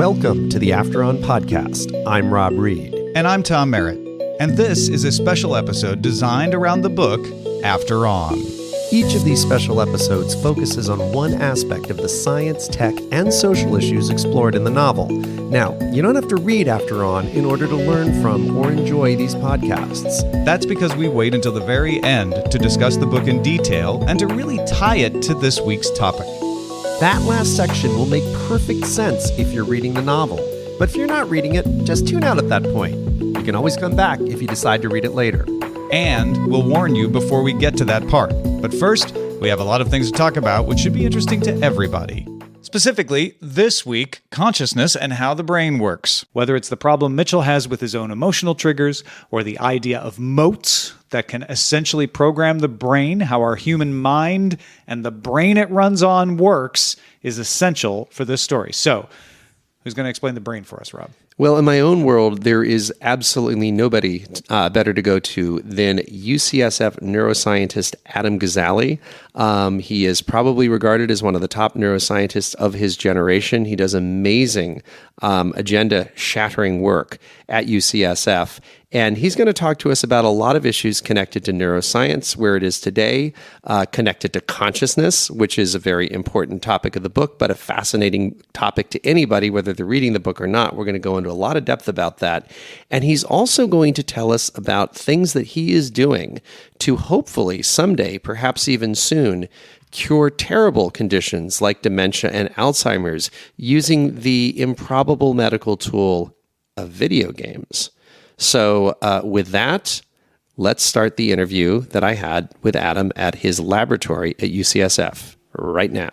Welcome to the After On podcast. I'm Rob Reed. And I'm Tom Merritt. And this is a special episode designed around the book After On. Each of these special episodes focuses on one aspect of the science, tech, and social issues explored in the novel. Now, you don't have to read After On in order to learn from or enjoy these podcasts. That's because we wait until the very end to discuss the book in detail and to really tie it to this week's topic. That last section will make perfect sense if you're reading the novel. But if you're not reading it, just tune out at that point. You can always come back if you decide to read it later. And we'll warn you before we get to that part. But first, we have a lot of things to talk about, which should be interesting to everybody. Specifically, this week, consciousness and how the brain works. Whether it's the problem Mitchell has with his own emotional triggers, or the idea of motes that can essentially program the brain, how our human mind and the brain it runs on works, is essential for this story. So, who's going to explain the brain for us, Rob? Well, in my own world, there is absolutely nobody better to go to than UCSF neuroscientist Adam Gazzaley. He is probably regarded as one of the top neuroscientists of his generation. He does amazing agenda-shattering work at UCSF. And he's going to talk to us about a lot of issues connected to neuroscience, where it is today, connected to consciousness, which is a very important topic of the book, but a fascinating topic to anybody, whether they're reading the book or not. We're going to go into a lot of depth about that. And he's also going to tell us about things that he is doing to hopefully someday, perhaps even soon, cure terrible conditions like dementia and Alzheimer's using the improbable medical tool of video games. So with that, let's start the interview that I had with Adam at his laboratory at UCSF right now.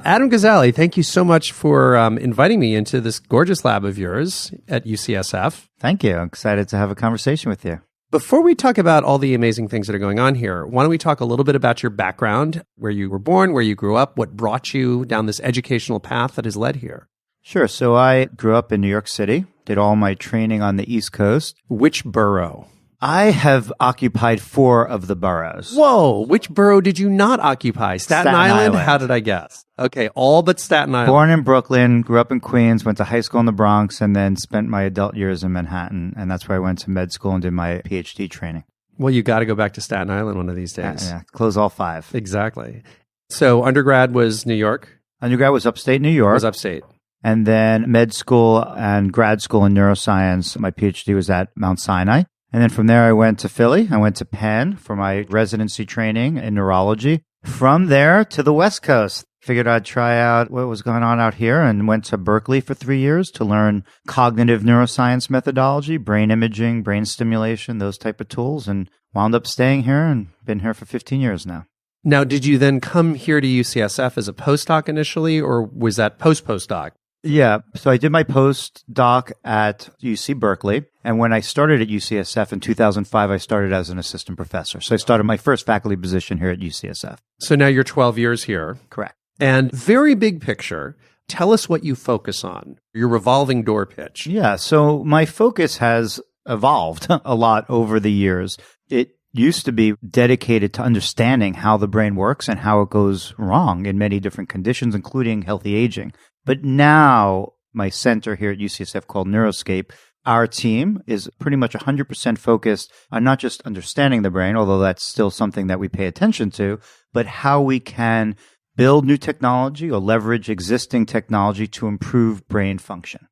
Adam Gazzaley, thank you so much for inviting me into this gorgeous lab of yours at UCSF. Thank you. I'm excited to have a conversation with you. Before we talk about all the amazing things that are going on here, why don't we talk a little bit about your background, where you were born, where you grew up, what brought you down this educational path that has led here? Sure. So I grew up in New York City, did all my training on the East Coast. Which borough? I have occupied 4 of the boroughs. Whoa, which borough did you not occupy? Staten Island? How did I guess? Okay, all but Staten Island. Born in Brooklyn, grew up in Queens, went to high school in the Bronx, and then spent my adult years in Manhattan. And that's where I went to med school and did my PhD training. Well, you got to go back to Staten Island one of these days. Yeah, close all 5. Exactly. So undergrad was New York? Undergrad was upstate New York. Was upstate. And then med school and grad school in neuroscience. My PhD was at Mount Sinai. And then from there, I went to Philly. I went to Penn for my residency training in neurology. From there to the West Coast. Figured I'd try out what was going on out here and went to Berkeley for 3 years to learn cognitive neuroscience methodology, brain imaging, brain stimulation, those type of tools, and wound up staying here and been here for 15 years now. Now, did you then come here to UCSF as a postdoc initially, or was that post-postdoc? Yeah. So I did my postdoc at UC Berkeley. And when I started at UCSF in 2005, I started as an assistant professor. So I started my first faculty position here at UCSF. So now you're 12 years here. Correct. And very big picture, tell us what you focus on, your revolving door pitch. Yeah. So my focus has evolved a lot over the years. It used to be dedicated to understanding how the brain works and how it goes wrong in many different conditions, including healthy aging. But now my center here at UCSF called Neuroscape, our team is pretty much 100% focused on not just understanding the brain, although that's still something that we pay attention to, but how we can build new technology or leverage existing technology to improve brain function.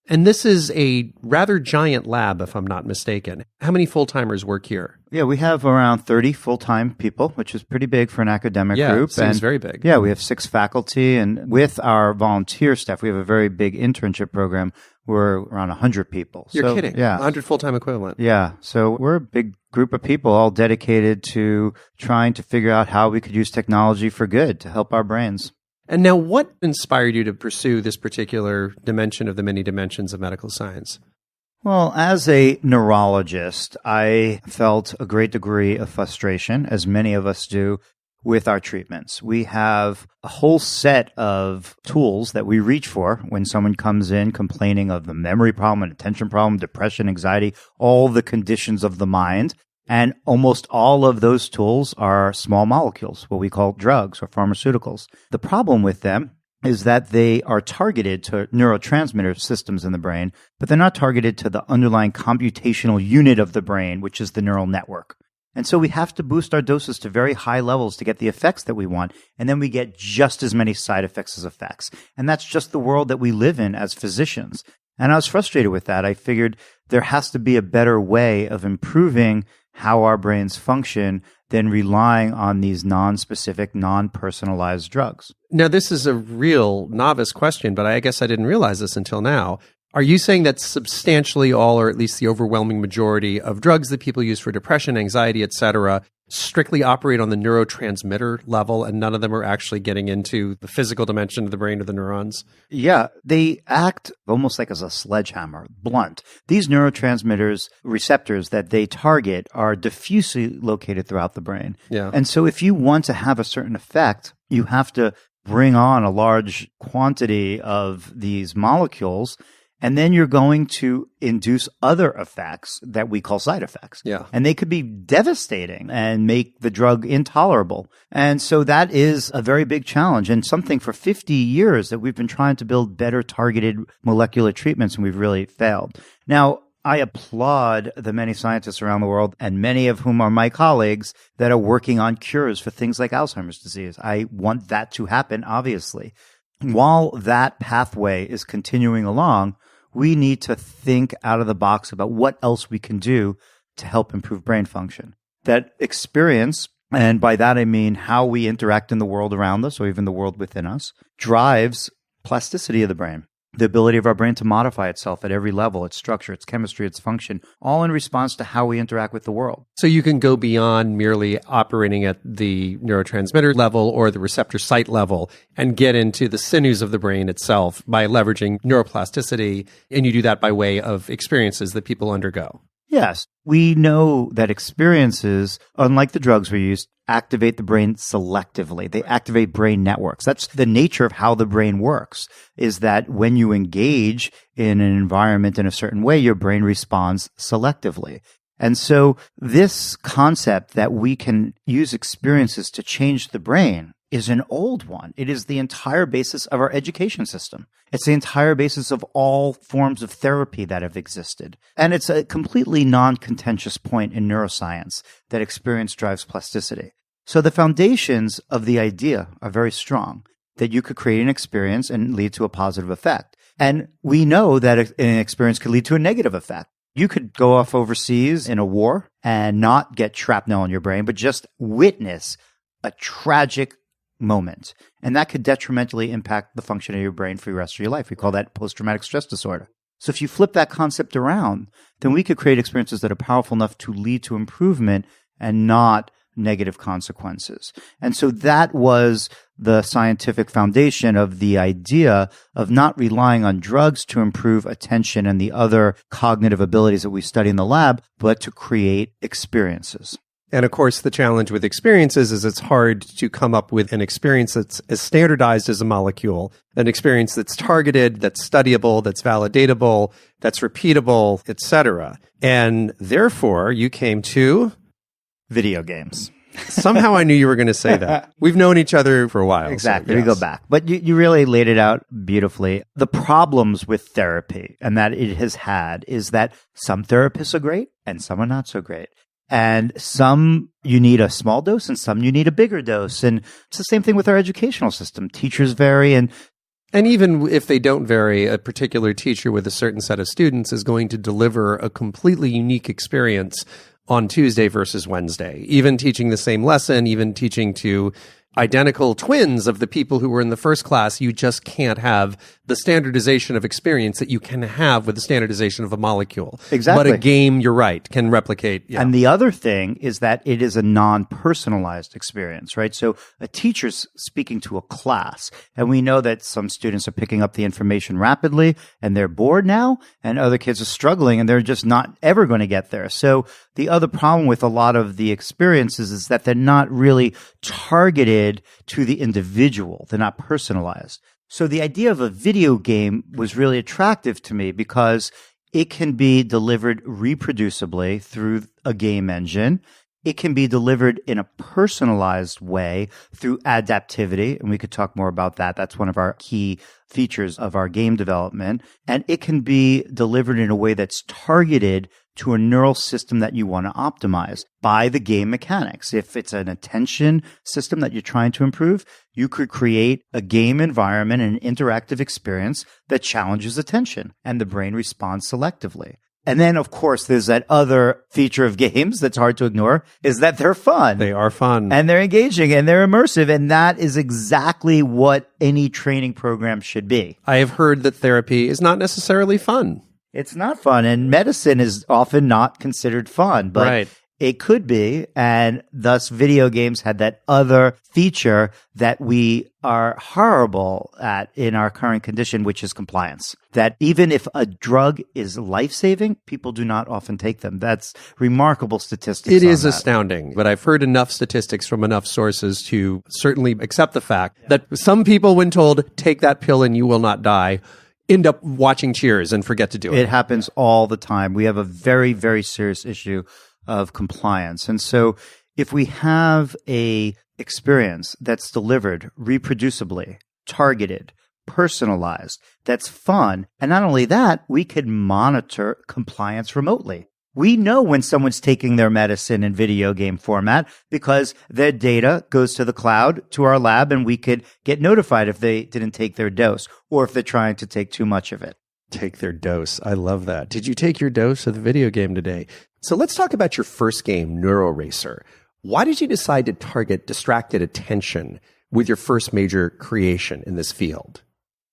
And this is a rather giant lab, if I'm not mistaken. How many full-timers work here? Yeah, we have around 30 full-time people, which is pretty big for an academic group. Yeah, seems very big. Yeah, we have 6 faculty. And with our volunteer staff, we have a very big internship program. We're around 100 people. You're kidding. Yeah. 100 full-time equivalent. Yeah. So we're a big group of people all dedicated to trying to figure out how we could use technology for good to help our brains. And now, what inspired you to pursue this particular dimension of the many dimensions of medical science? Well, as a neurologist, I felt a great degree of frustration, as many of us do, with our treatments. We have a whole set of tools that we reach for when someone comes in complaining of the memory problem, an attention problem, depression, anxiety, all the conditions of the mind. And almost all of those tools are small molecules, what we call drugs or pharmaceuticals. The problem with them is that they are targeted to neurotransmitter systems in the brain, but they're not targeted to the underlying computational unit of the brain, which is the neural network. And so we have to boost our doses to very high levels to get the effects that we want, and then we get just as many side effects as effects. And that's just the world that we live in as physicians. And I was frustrated with that. I figured there has to be a better way of improving how our brains function than relying on these non-specific, non-personalized drugs. Now, this is a real novice question, but I guess I didn't realize this until now. Are you saying that substantially all, or at least the overwhelming majority of drugs that people use for depression, anxiety, et cetera, strictly operate on the neurotransmitter level and none of them are actually getting into the physical dimension of the brain or the neurons? Yeah, they act almost like as a sledgehammer, blunt. These neurotransmitters, receptors that they target are diffusely located throughout the brain. Yeah. And so if you want to have a certain effect, you have to bring on a large quantity of these molecules. And then you're going to induce other effects that we call side effects. Yeah. And they could be devastating and make the drug intolerable. And so that is a very big challenge and something for 50 years that we've been trying to build better targeted molecular treatments, and we've really failed. Now, I applaud the many scientists around the world, and many of whom are my colleagues, that are working on cures for things like Alzheimer's disease. I want that to happen, obviously. While that pathway is continuing along, we need to think out of the box about what else we can do to help improve brain function. That experience, and by that I mean how we interact in the world around us, or even the world within us, drives plasticity of the brain. The ability of our brain to modify itself at every level, its structure, its chemistry, its function, all in response to how we interact with the world. So you can go beyond merely operating at the neurotransmitter level or the receptor site level and get into the sinews of the brain itself by leveraging neuroplasticity, and you do that by way of experiences that people undergo. Yes, we know that experiences, unlike the drugs we use, activate the brain selectively. They activate brain networks. That's the nature of how the brain works, is that when you engage in an environment in a certain way, your brain responds selectively. And so this concept that we can use experiences to change the brain is an old one. It is the entire basis of our education system. It's the entire basis of all forms of therapy that have existed. And it's a completely non-contentious point in neuroscience that experience drives plasticity. So the foundations of the idea are very strong, that you could create an experience and lead to a positive effect. And we know that an experience could lead to a negative effect. You could go off overseas in a war and not get shrapnel in your brain, but just witness a tragic moment. And that could detrimentally impact the function of your brain for the rest of your life. We call that post-traumatic stress disorder. So if you flip that concept around, then we could create experiences that are powerful enough to lead to improvement and not negative consequences. And so that was the scientific foundation of the idea of not relying on drugs to improve attention and the other cognitive abilities that we study in the lab, but to create experiences. And of course, the challenge with experiences is it's hard to come up with an experience that's as standardized as a molecule, an experience that's targeted, that's studyable, that's validatable, that's repeatable, etc. And therefore, you came to video games. Somehow I knew you were going to say that. We've known each other for a while. Exactly. So, We go back. But you really laid it out beautifully. The problems with therapy and that it has had is that some therapists are great and some are not so great. And some you need a small dose and some you need a bigger dose. And it's the same thing with our educational system. Teachers vary. And even if they don't vary, a particular teacher with a certain set of students is going to deliver a completely unique experience on Tuesday versus Wednesday. Even teaching the same lesson, even teaching to identical twins of the people who were in the first class, you just can't have the standardization of experience that you can have with the standardization of a molecule. Exactly. But a game, you're right, can replicate. Yeah. And the other thing is that it is a non-personalized experience, right? So a teacher's speaking to a class, and we know that some students are picking up the information rapidly and they're bored now, and other kids are struggling and they're just not ever going to get there. So the other problem with a lot of the experiences is that they're not really targeted to the individual. They're not personalized. So the idea of a video game was really attractive to me because It can be delivered reproducibly through a game engine. It can be delivered in a personalized way through adaptivity, and we could talk more about that. That's one of our key features of our game development. And it can be delivered in a way that's targeted to a neural system that you want to optimize by the game mechanics. If it's an attention system that you're trying to improve, you could create a game environment and an interactive experience that challenges attention, and the brain responds selectively. And then, of course, there's that other feature of games that's hard to ignore, is that they're fun. They are fun. And they're engaging and they're immersive. And that is exactly what any training program should be. I have heard that therapy is not necessarily fun. It's not fun. And medicine is often not considered fun, but Right. it could be. And thus, video games had that other feature that we are horrible at in our current condition, which is compliance. That even if a drug is life-saving, people do not often take them. That's remarkable statistics. It is on that. astounding, but I've heard enough statistics from enough sources to certainly accept the fact that some people, when told, take that pill and you will not die, end up watching Cheers and forget to do it. It happens all the time. We have a very, very serious issue of compliance. And so if we have a experience that's delivered reproducibly, targeted, personalized, that's fun, and not only that, we can monitor compliance remotely. We know when someone's taking their medicine in video game format because their data goes to the cloud, to our lab, and we could get notified if they didn't take their dose or if they're trying to take too much of it. Take their dose. I love that. Did you take your dose of the video game today? So let's talk about your first game, NeuroRacer. Why did you decide to target distracted attention with your first major creation in this field?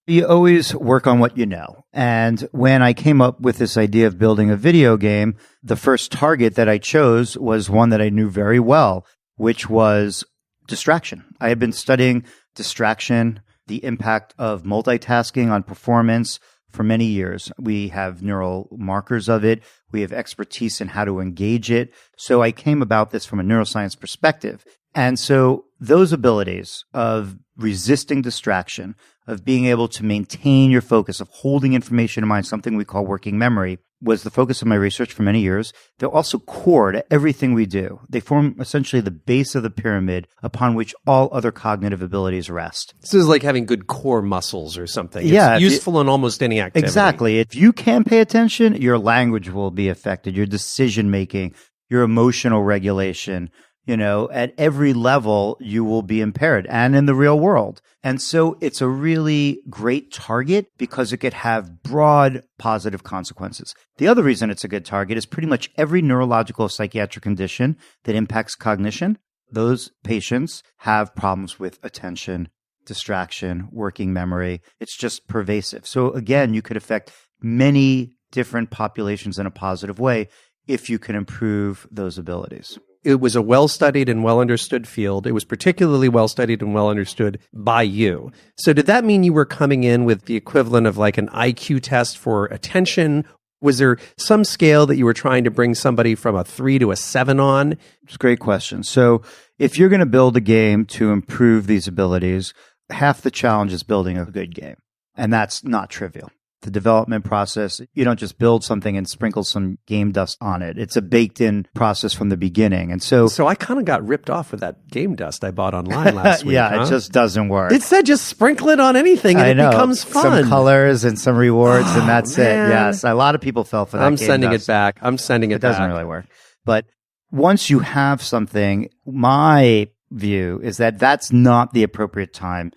You always work on what you know. And when I came up with this idea of building a video game, the first target that I chose was one that I knew very well, which was distraction. I had been studying distraction, the impact of multitasking on performance for many years. We have neural markers of it. We have expertise in how to engage it. So I came about this from a neuroscience perspective. And so those abilities of resisting distraction, of being able to maintain your focus, of holding information in mind, something we call working memory, was the focus of my research for many years. They're also core to everything we do. They form essentially the base of the pyramid upon which all other cognitive abilities rest. This is like having good core muscles or something. Yeah, It's useful in almost any activity. Exactly. If you can't pay attention, your language will be affected, your decision making, your emotional regulation. You know, at every level, you will be impaired, and in the real world. And so it's a really great target because it could have broad positive consequences. The other reason it's a good target is pretty much every neurological or psychiatric condition that impacts cognition. Those patients have problems with attention, distraction, working memory. It's just pervasive. So again, you could affect many different populations in a positive way if you can improve those abilities. It was a well-studied and well-understood field. It was particularly well-studied and well-understood by you. So did that mean you were coming in with the equivalent of like an IQ test for attention? Was there some scale that you were trying to bring somebody from a 3 to a 7 on? It's a great question. So if you're going to build a game to improve these abilities, half the challenge is building a good game. And that's not trivial. The development process, you don't just build something and sprinkle some game dust on it. It's a baked-in process from the beginning. And so I kind of got ripped off with that game dust I bought online last week. Yeah, It just doesn't work. It said just sprinkle it on anything and it becomes fun. Some colors and some rewards and that's man. it. Yes, a lot of people fell for that I'm game sending dust. it back. I'm sending it back. It doesn't really work. But once you have something, my view is that that's not the appropriate time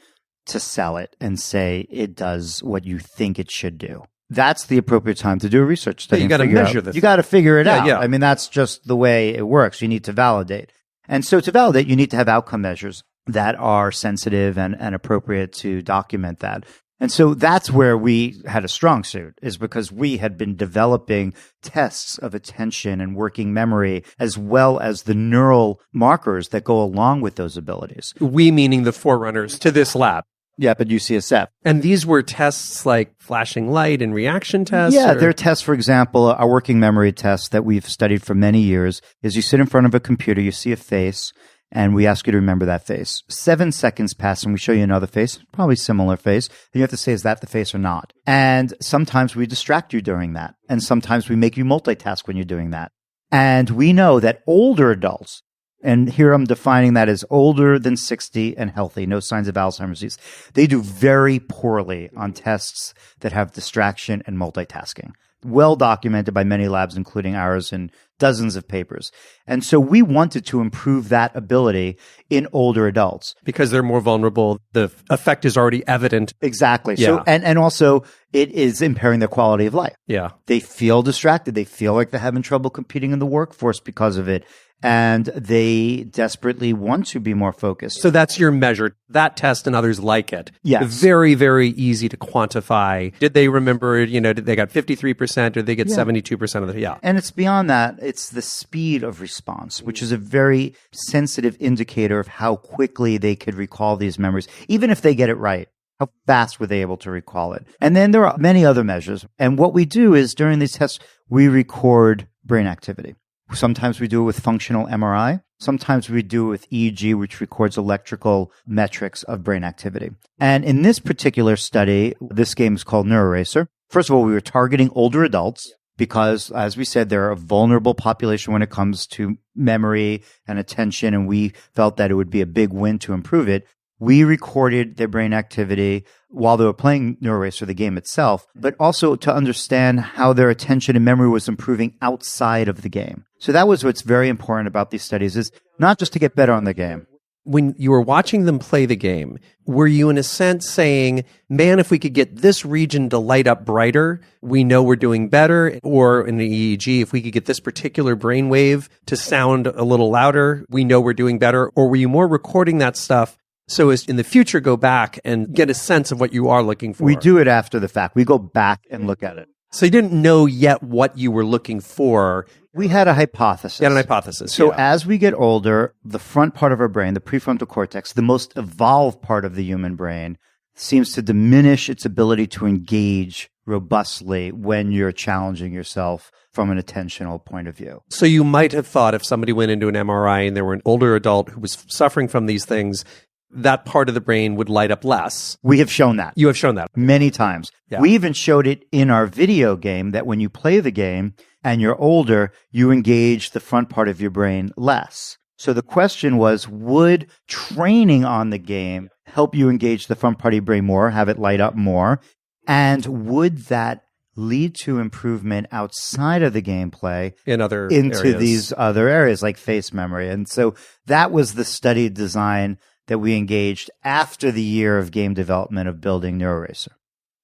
to sell it and say it does what you think it should do. That's the appropriate time to do a research study. You got to measure this. You got to figure it out. Yeah. I mean, that's just the way it works. You need to validate. And so to validate, you need to have outcome measures that are sensitive and appropriate to document that. And so that's where we had a strong suit, is because we had been developing tests of attention and working memory, as well as the neural markers that go along with those abilities. We meaning the forerunners to this lab. Yep, at UCSF. And these were tests like flashing light and reaction tests? Yeah, they're tests, for example, our working memory test that we've studied for many years is you sit in front of a computer, you see a face, and we ask you to remember that face. 7 seconds pass and we show you another face, probably similar face. And you have to say, is that the face or not? And sometimes we distract you during that. And sometimes we make you multitask when you're doing that. And we know that older adults, and here I'm defining that as older than 60 and healthy, no signs of Alzheimer's disease, they do very poorly on tests that have distraction and multitasking. Well documented by many labs, including ours, in dozens of papers. And so we wanted to improve that ability in older adults. Because they're more vulnerable. The effect is already evident. Exactly. Yeah. So, and also it is impairing their quality of life. Yeah. They feel distracted. They feel like they're having trouble competing in the workforce because of it. And they desperately want to be more focused. So that's your measure. That test and others like it. Yes. Very, very easy to quantify. Did they remember, did they got 53% or did they get 72% of the, yeah. And it's beyond that. It's the speed of response, which is a very sensitive indicator of how quickly they could recall these memories, even if they get it right. How fast were they able to recall it? And then there are many other measures. And what we do is during these tests, we record brain activity. Sometimes we do it with functional MRI. Sometimes we do it with EEG, which records electrical metrics of brain activity. And in this particular study, this game is called Neuroracer. First of all, we were targeting older adults because, as we said, they're a vulnerable population when it comes to memory and attention, and we felt that it would be a big win to improve it. We recorded their brain activity while they were playing Neuroracer, the game itself, but also to understand how their attention and memory was improving outside of the game. So that was what's very important about these studies, is not just to get better on the game. When you were watching them play the game, were you in a sense saying, man, if we could get this region to light up brighter, we know we're doing better? Or in the EEG, if we could get this particular brainwave to sound a little louder, we know we're doing better? Or were you more recording that stuff so as in the future go back and get a sense of what you are looking for? We do it after the fact. We go back and look at it. So you didn't know yet what you were looking for. We had a hypothesis. You had an hypothesis. So yeah. as we get older, the front part of our brain, the prefrontal cortex, the most evolved part of the human brain, seems to diminish its ability to engage robustly when you're challenging yourself from an attentional point of view. So you might have thought if somebody went into an MRI and there were an older adult who was suffering from these things, that part of the brain would light up less. We have shown that. You have shown that. Many times. Yeah. We even showed it in our video game that when you play the game and you're older, you engage the front part of your brain less. So the question was, would training on the game help you engage the front part of your brain more, have it light up more? And would that lead to improvement outside of the gameplay into areas. These other areas like face memory? And so that was the study design that we engaged after the year of game development of building Neuroracer.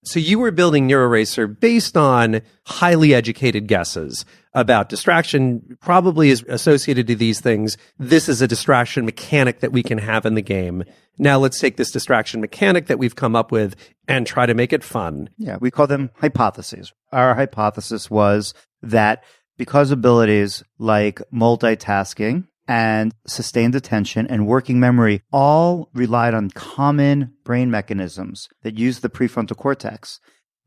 So you were building Neuroracer based on highly educated guesses about distraction, probably is associated to these things. This is a distraction mechanic that we can have in the game. Now let's take this distraction mechanic that we've come up with and try to make it fun. Yeah, we call them hypotheses. Our hypothesis was that because abilities like multitasking and sustained attention and working memory all relied on common brain mechanisms that use the prefrontal cortex,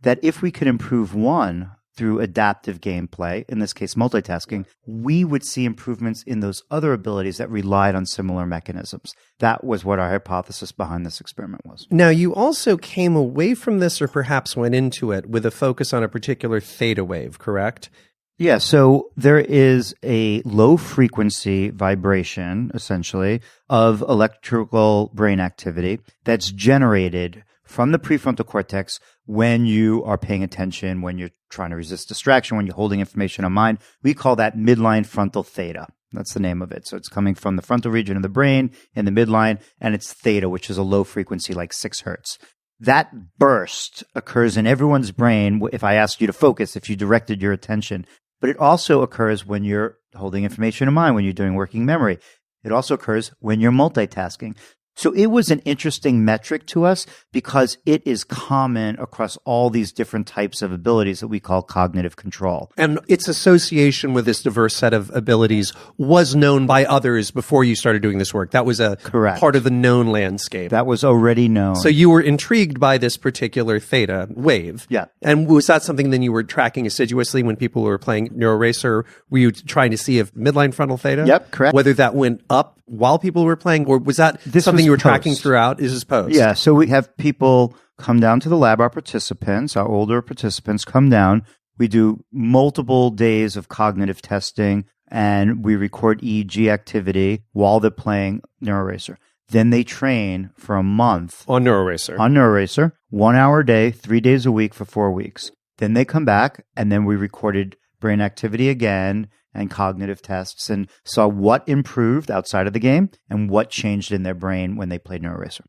that if we could improve one through adaptive gameplay, in this case multitasking, we would see improvements in those other abilities that relied on similar mechanisms. That was what our hypothesis behind this experiment was. Now, you also came away from this, or perhaps went into it, with a focus on a particular theta wave, correct? Yeah, so there is a low frequency vibration, essentially, of electrical brain activity that's generated from the prefrontal cortex when you are paying attention, when you're trying to resist distraction, when you're holding information in mind. We call that midline frontal theta. That's the name of it. So it's coming from the frontal region of the brain in the midline, and it's theta, which is a low frequency like 6 hertz. That burst occurs in everyone's brain if I asked you to focus, if you directed your attention. But it also occurs when you're holding information in mind, when you're doing working memory. It also occurs when you're multitasking. So it was an interesting metric to us because it is common across all these different types of abilities that we call cognitive control. And its association with this diverse set of abilities was known by others before you started doing this work. That was a Correct. part of the known landscape. That was already known. So you were intrigued by this particular theta wave. Yeah. And was that something then you were tracking assiduously when people were playing NeuroRacer? Were you trying to see if midline frontal theta? Yep, correct. Whether that went up while people were playing, or was that something you were tracking post. throughout? Is this post? Yeah, so we have people come down to the lab, our participants, our older participants come down. We do multiple days of cognitive testing, and we record EEG activity while they're playing NeuroRacer. Then they train for a month On NeuroRacer. 1 hour a day, 3 days a week for 4 weeks. Then they come back, and then we recorded brain activity again and cognitive tests and saw what improved outside of the game and what changed in their brain when they played NeuroRacer.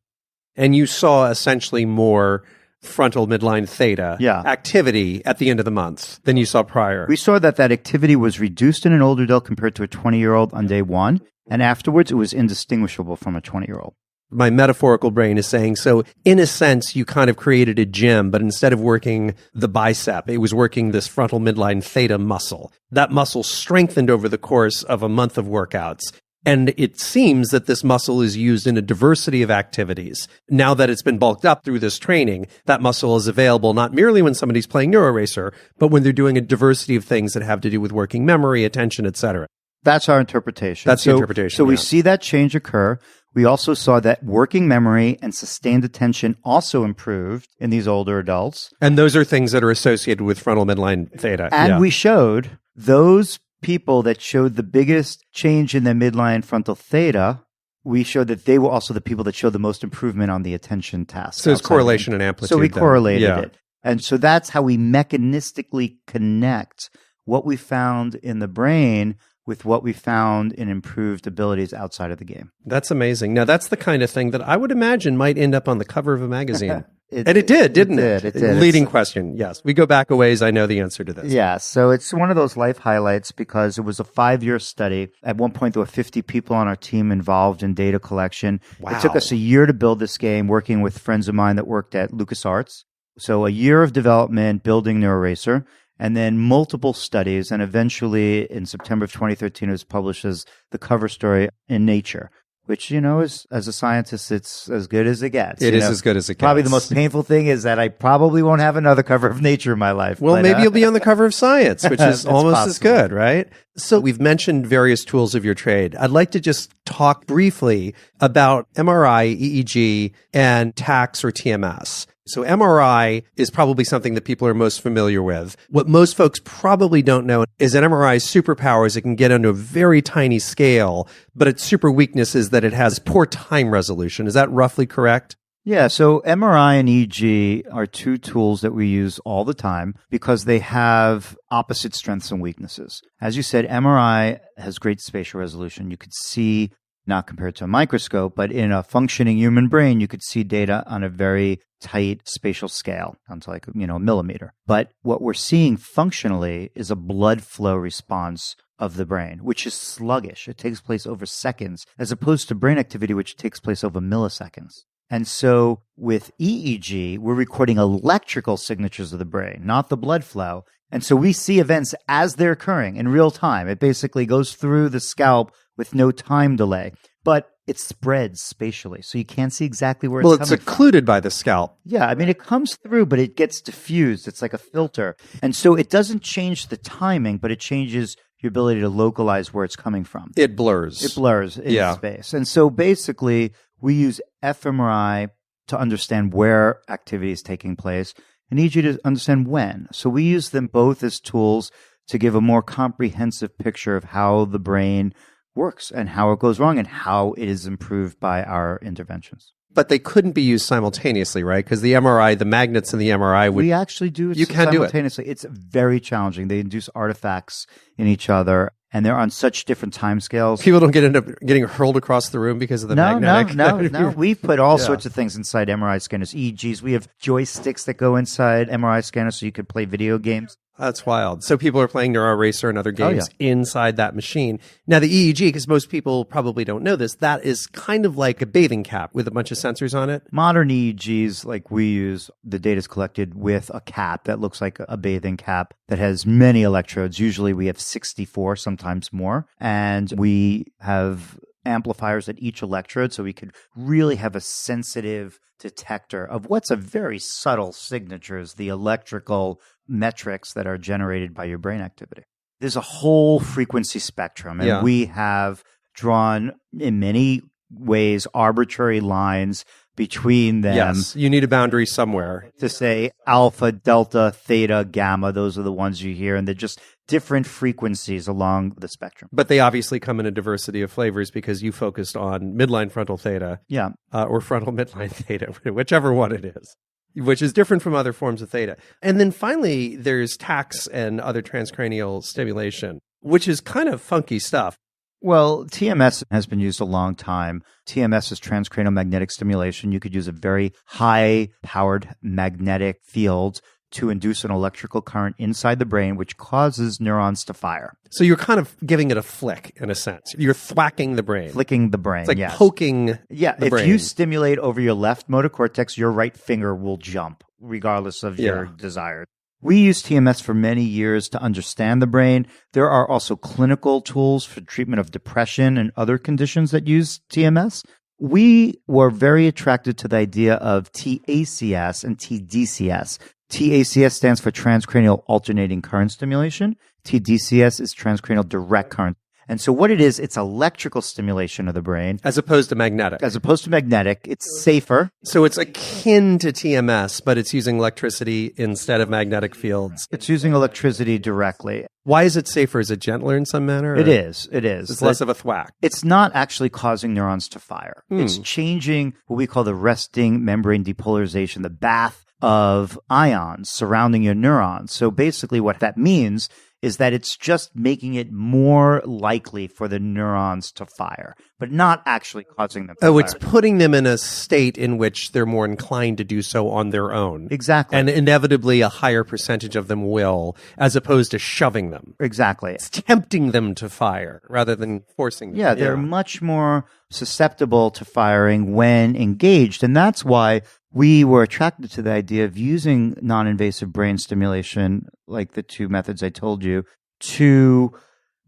And you saw essentially more frontal midline theta activity at the end of the month than you saw prior. We saw that activity was reduced in an older adult compared to a 20-year-old on day one, and afterwards it was indistinguishable from a 20-year-old. My metaphorical brain is saying, so in a sense, you kind of created a gym, but instead of working the bicep, it was working this frontal midline theta muscle. That muscle strengthened over the course of a month of workouts. And it seems that this muscle is used in a diversity of activities. Now that it's been bulked up through this training, that muscle is available not merely when somebody's playing NeuroRacer, but when they're doing a diversity of things that have to do with working memory, attention, etc. That's our interpretation. That's the interpretation. So we see that change occur. We also saw that working memory and sustained attention also improved in these older adults. And those are things that are associated with frontal midline theta. And we showed those people that showed the biggest change in their midline frontal theta, we showed that they were also the people that showed the most improvement on the attention task. So it's correlation and amplitude. So we correlated it. And so that's how we mechanistically connect what we found in the brain with what we found in improved abilities outside of the game. That's amazing. Now, that's the kind of thing that I would imagine might end up on the cover of a magazine. And it did, didn't it? It did. Leading question. Yes. We go back a ways. I know the answer to this. Yeah. So it's one of those life highlights because it was a 5-year study. At one point, there were 50 people on our team involved in data collection. Wow. It took us a year to build this game, working with friends of mine that worked at LucasArts. So a year of development, building NeuroRacer, and then multiple studies. And eventually, in September of 2013, it was published as the cover story in Nature, which, is, as a scientist, it's as good as it gets. It is as good as it gets. Probably the most painful thing is that I probably won't have another cover of Nature in my life. Well, maybe you'll be on the cover of Science, which is almost possible. as good, right? So we've mentioned various tools of your trade. I'd like to just talk briefly about MRI, EEG, and TACS or TMS. So MRI is probably something that people are most familiar with. What most folks probably don't know is that MRI's superpower is it can get onto a very tiny scale, but its super weakness is that it has poor time resolution. Is that roughly correct? Yeah, so MRI and EEG are two tools that we use all the time because they have opposite strengths and weaknesses. As you said, MRI has great spatial resolution. You could see, not compared to a microscope, but in a functioning human brain, you could see data on a very tight spatial scale, down to like, a millimeter. But what we're seeing functionally is a blood flow response of the brain, which is sluggish. It takes place over seconds, as opposed to brain activity, which takes place over milliseconds. And so with EEG, we're recording electrical signatures of the brain, not the blood flow. And so we see events as they're occurring in real time. It basically goes through the scalp with no time delay, but it spreads spatially. So you can't see exactly where it's coming from. Well, it's occluded by the scalp. Yeah, I mean, it comes through, but it gets diffused. It's like a filter. And so it doesn't change the timing, but it changes your ability to localize where it's coming from. It blurs. It blurs in space. And so basically, we use fMRI to understand where activity is taking place and EEG to understand when. So we use them both as tools to give a more comprehensive picture of how the brain works and how it goes wrong and how it is improved by our interventions. But they couldn't be used simultaneously, right? Because the MRI, the magnets in the MRI would... We actually do it simultaneously. It's very challenging. They induce artifacts in each other, and they're on such different timescales. People don't end up getting hurled across the room because of the magnetic... No. We've put all sorts of things inside MRI scanners, EEGs. We have joysticks that go inside MRI scanners so you could play video games. That's wild. So people are playing Neuro Racer and other games inside that machine. Now, the EEG, because most people probably don't know this, that is kind of like a bathing cap with a bunch of sensors on it. Modern EEGs, like we use, the data is collected with a cap that looks like a bathing cap that has many electrodes. Usually we have 64, sometimes more. And we have amplifiers at each electrode, so we could really have a sensitive detector of what's a very subtle signatures, the electrical metrics that are generated by your brain activity. There's a whole frequency spectrum, and we have drawn in many ways arbitrary lines between them. Yes, you need a boundary somewhere. To say alpha, delta, theta, gamma, those are the ones you hear, and they're just different frequencies along the spectrum. But they obviously come in a diversity of flavors because you focused on midline frontal theta or frontal midline theta, whichever one it is, which is different from other forms of theta. And then finally, there's TACs and other transcranial stimulation, which is kind of funky stuff. Well, TMS has been used a long time. TMS is transcranial magnetic stimulation. You could use a very high-powered magnetic field to induce an electrical current inside the brain, which causes neurons to fire. So you're kind of giving it a flick, in a sense. You're thwacking the brain. Flicking the brain, it's like poking the brain. If you stimulate over your left motor cortex, your right finger will jump, regardless of your desire. We used TMS for many years to understand the brain. There are also clinical tools for treatment of depression and other conditions that use TMS. We were very attracted to the idea of TACS and TDCS. TACS stands for transcranial alternating current stimulation. TDCS is transcranial direct current. And so what it is, it's electrical stimulation of the brain. As opposed to magnetic. It's safer. So it's akin to TMS, but it's using electricity instead of magnetic fields. It's using electricity directly. Why is it safer? Is it gentler in some manner? It is. It's less of a thwack. It's not actually causing neurons to fire. It's changing what we call the resting membrane depolarization, the bath of ions surrounding your neurons. So basically what that means is that it's just making it more likely for the neurons to fire, but not actually causing them to fire. It's putting them in a state in which they're more inclined to do so on their own. Exactly. And inevitably a higher percentage of them will, as opposed to shoving them. Exactly. It's tempting them to fire rather than forcing them. Yeah, they're much more susceptible to firing when engaged, and that's why we were attracted to the idea of using non-invasive brain stimulation, like the two methods I told you, to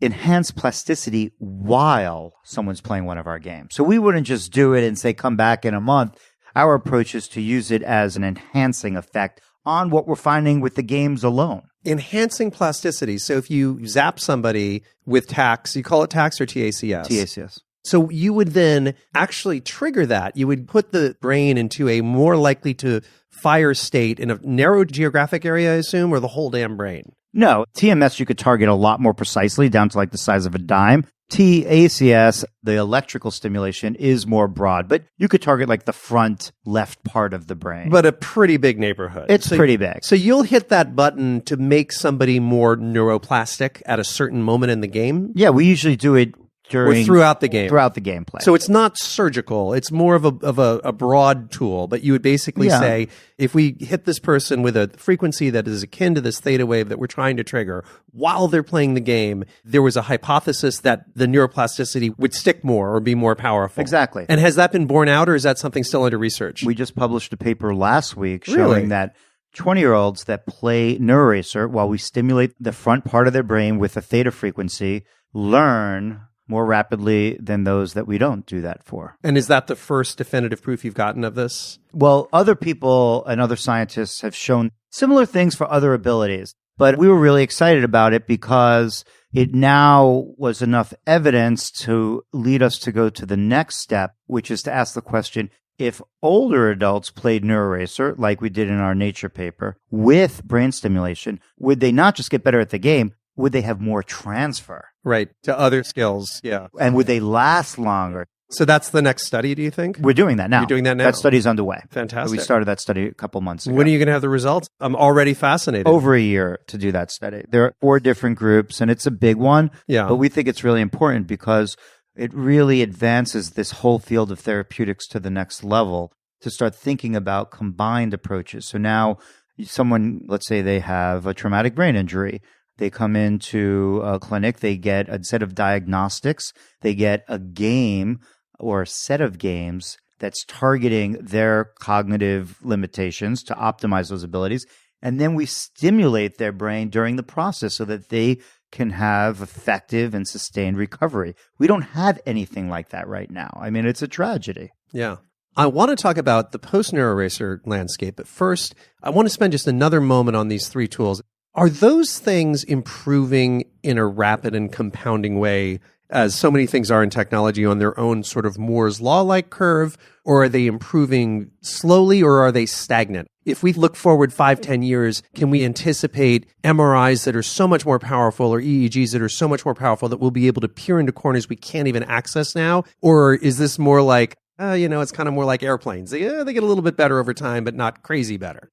enhance plasticity while someone's playing one of our games. So we wouldn't just do it and say, come back in a month. Our approach is to use it as an enhancing effect on what we're finding with the games alone. Enhancing plasticity. So if you zap somebody with TACs, you call it TACs or TACS? TACS. So you would then actually trigger that. You would put the brain into a more likely to fire state in a narrow geographic area, I assume, or the whole damn brain? No, TMS you could target a lot more precisely, down to like the size of a dime. TACS, the electrical stimulation, is more broad, but you could target like the front left part of the brain. But a pretty big neighborhood. It's pretty big. So you'll hit that button to make somebody more neuroplastic at a certain moment in the game? Yeah, we usually do it throughout the game. Throughout the gameplay. So it's not surgical. It's more of a broad tool. But you would basically say, if we hit this person with a frequency that is akin to this theta wave that we're trying to trigger while they're playing the game, there was a hypothesis that the neuroplasticity would stick more or be more powerful. Exactly. And has that been borne out, or is that something still under research? We just published a paper last week showing that 20-year-olds that play Neuroracer, while we stimulate the front part of their brain with a theta frequency, learn more rapidly than those that we don't do that for. And is that the first definitive proof you've gotten of this? Well, other people and other scientists have shown similar things for other abilities, but we were really excited about it because it now was enough evidence to lead us to go to the next step, which is to ask the question, if older adults played Neuroracer, like we did in our Nature paper, with brain stimulation, would they not just get better at the game, would they have more transfer? Right, to other skills, yeah. And would they last longer? So that's the next study, do you think? We're doing that now. You're doing that now? That study's underway. Fantastic. We started that study a couple months ago. When are you going to have the results? I'm already fascinated. Over a year to do that study. There are 4 different groups, and it's a big one. Yeah. But we think it's really important because it really advances this whole field of therapeutics to the next level to start thinking about combined approaches. So now, Someone, let's say they have a traumatic brain injury. They come into a clinic, they get a set of diagnostics, they get a game or a set of games that's targeting their cognitive limitations to optimize those abilities. And then we stimulate their brain during the process so that they can have effective and sustained recovery. We don't have anything like that right now. I mean, it's a tragedy. Yeah. I want to talk about the post-NeuroRacer landscape, but first, I want to spend just another moment on these three tools. Are those things improving in a rapid and compounding way, as so many things are in technology, on their own sort of Moore's Law-like curve, or are they improving slowly, or are they stagnant? If we look forward 5-10 years, can we anticipate MRIs that are so much more powerful or EEGs that are so much more powerful that we'll be able to peer into corners we can't even access now? Or is this more like, it's kind of more like airplanes. They get a little bit better over time, but not crazy better.